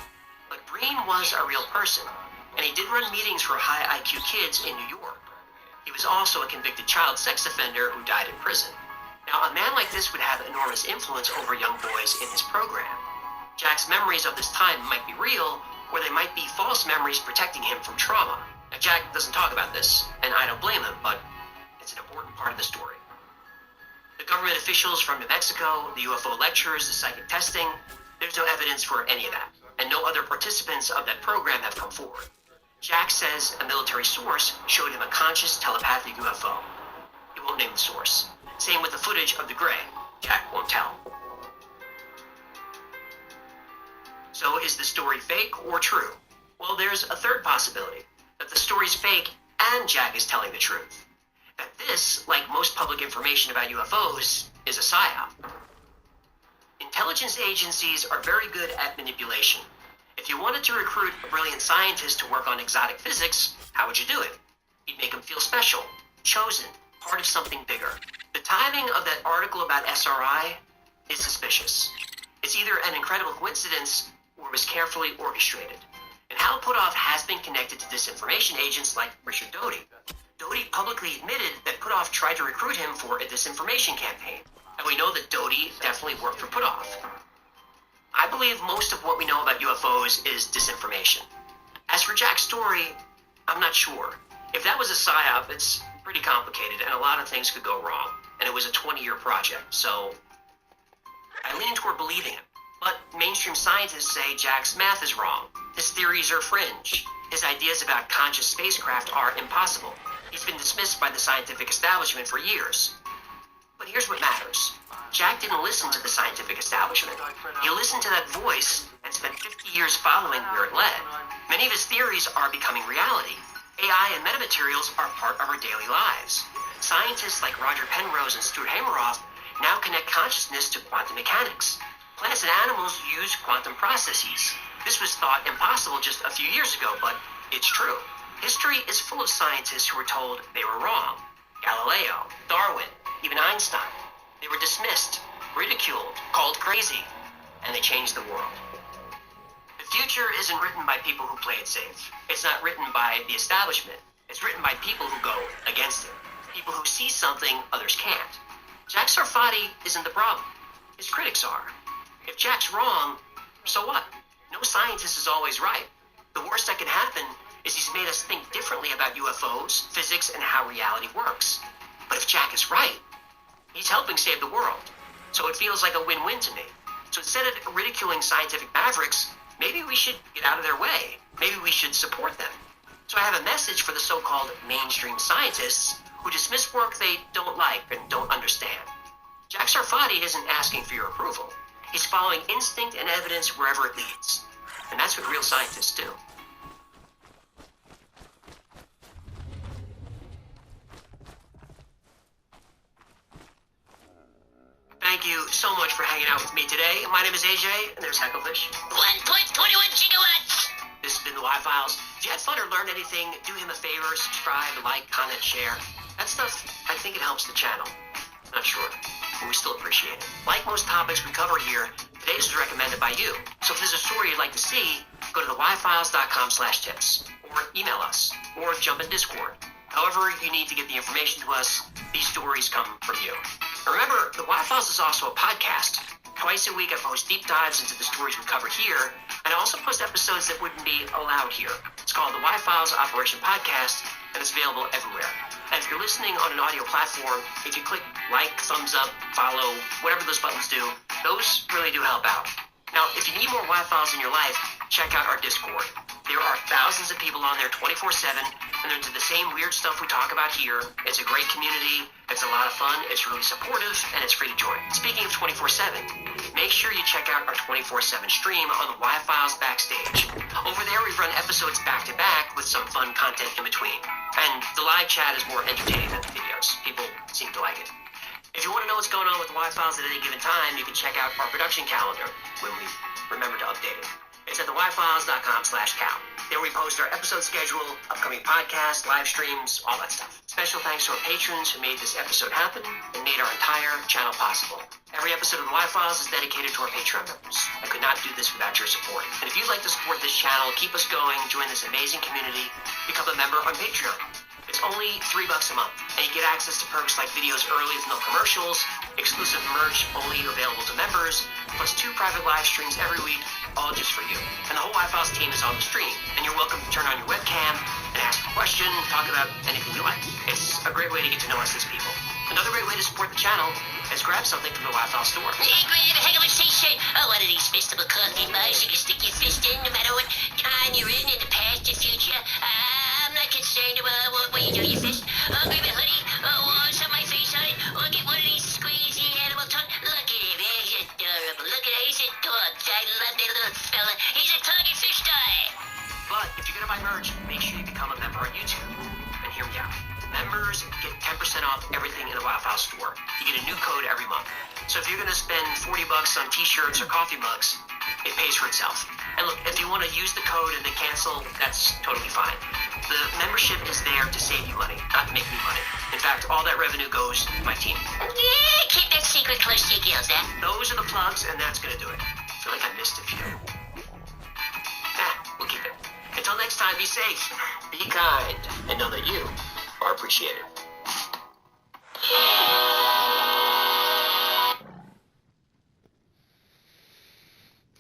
But Breen was a real person, and he did run meetings for high IQ kids in New York. He was also a convicted child sex offender who died in prison. Now, a man like this would have enormous influence over young boys in his program. Jack's memories of this time might be real, or they might be false memories protecting him from trauma. Now, Jack doesn't talk about this, and I don't blame him, but it's an important part of the story. The government officials from New Mexico, the UFO lecturers, the psychic testing, there's no evidence for any of that, and no other participants of that program have come forward. Jack says a military source showed him a conscious telepathic UFO. He won't name the source. Same with the footage of the gray. Jack won't tell. So is the story fake or true? Well, there's a third possibility, that the story's fake and Jack is telling the truth. That this, like most public information about UFOs, is a psyop. Intelligence agencies are very good at manipulation. If you wanted to recruit a brilliant scientist to work on exotic physics, how would you do it? You'd make him feel special, chosen, part of something bigger. The timing of that article about SRI is suspicious. It's either an incredible coincidence or was carefully orchestrated. And Hal Puthoff has been connected to disinformation agents like Richard Doty. Doty publicly admitted that Puthoff tried to recruit him for a disinformation campaign. And we know that Doty definitely worked for Puthoff. I believe most of what we know about UFOs is disinformation. As for Jack's story, I'm not sure. If that was a psyop, it's pretty complicated and a lot of things could go wrong. And it was a 20-year project, so I lean toward believing him. But mainstream scientists say Jack's math is wrong. His theories are fringe. His ideas about conscious spacecraft are impossible. He's been dismissed by the scientific establishment for years. But here's what matters. Jack didn't listen to the scientific establishment. He listened to that voice and spent 50 years following where it led. Many of his theories are becoming reality. AI and metamaterials are part of our daily lives. Scientists like Roger Penrose and Stuart Hameroff now connect consciousness to quantum mechanics. Plants and animals use quantum processes. This was thought impossible just a few years ago, but it's true. History is full of scientists who were told they were wrong. Galileo, Darwin, even Einstein. They were dismissed, ridiculed, called crazy, and they changed the world. The future isn't written by people who play it safe. It's not written by the establishment. It's written by people who go against it. People who see something others can't. Jack Sarfati isn't the problem. His critics are. If Jack's wrong, so what? No scientist is always right. The worst that can happen is he's made us think differently about UFOs, physics, and how reality works. But if Jack is right, he's helping save the world. So it feels like a win-win to me. So instead of ridiculing scientific mavericks, maybe we should get out of their way. Maybe we should support them. So I have a message for the so-called mainstream scientists who dismiss work they don't like and don't understand. Jack Sarfati isn't asking for your approval. He's following instinct and evidence wherever it leads. And that's what real scientists do. Thank you so much for hanging out with me today. My name is AJ, and there's Hecklefish. 1.21 gigawatts! This has been the Y-Files. If you had fun or learned anything, do him a favor, subscribe, like, comment, share. That stuff, I think it helps the channel. Not sure, but we still appreciate it. Like most topics we cover here, today's was recommended by you. So if there's a story you'd like to see, go to theyfiles.com/tips, or email us, or jump in Discord. However you need to get the information to us, these stories come from you. Remember, the Y-Files is also a podcast. Twice a week I post deep dives into the stories we cover here, and I also post episodes that wouldn't be allowed here. It's called the Y-Files Operation Podcast, and it's available everywhere. And if you're listening on an audio platform, if you click like, thumbs up, follow, whatever those buttons do, those really do help out. Now, if you need more Y-Files in your life, check out our Discord. There are thousands of people on there 24/7, and they're into the same weird stuff we talk about here. It's a great community, it's a lot of fun, it's really supportive, and it's free to join. Speaking of 24/7, make sure you check out our 24/7 stream on the Y-Files Backstage. Over there we run episodes back-to-back with some fun content in between. And the live chat is more entertaining than the videos. People seem to like it. If you want to know what's going on with the Y-Files at any given time, you can check out our production calendar when we remember to update it. It's at theyfiles.com/count. There we post our episode schedule, upcoming podcasts, live streams, all that stuff. Special thanks to our patrons who made this episode happen and made our entire channel possible. Every episode of the Y-Files is dedicated to our Patreon members. I could not do this without your support. And if you'd like to support this channel, keep us going, join this amazing community, become a member on Patreon. It's only $3 a month, and you get access to perks like videos early with no commercials, exclusive merch only available to members, plus 2 private live streams every week, all just for you. And the whole Y-Files team is on the stream, and you're welcome to turn on your webcam and ask a question, talk about anything you like. It's a great way to get to know us as people. Another great way to support the channel is grab something from the Y-Files store. Hey, grab a heck of a t-shirt or one of these festival coffee mugs you can stick your fist in no matter what time you're in the past or future. I'm not concerned about what you do with your fist. Grab a hoodie or some of my face on it, or get one of these squeezy animal tongue. Look at him, he's adorable. Look at him, he's a dog. I love that little fella. He's a target fish guy. But if you're gonna buy merch, make sure you become a member on YouTube. And hear me out. Members get 10% off everything in the Y-Files store. You get a new code every month. So if you're gonna spend $40 on t-shirts or coffee mugs, it pays for itself. And look, if you want to use the code and then cancel, that's totally fine. The membership is there to save you money, not make me money. In fact, all that revenue goes to my team. Yeah, keep that secret close to your gills, huh? Those are the plugs, and that's gonna do it. I feel like I missed a few. We'll keep it. Until next time, be safe, be kind, and know that you are appreciated.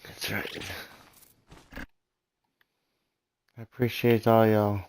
That's right. I appreciate all y'all.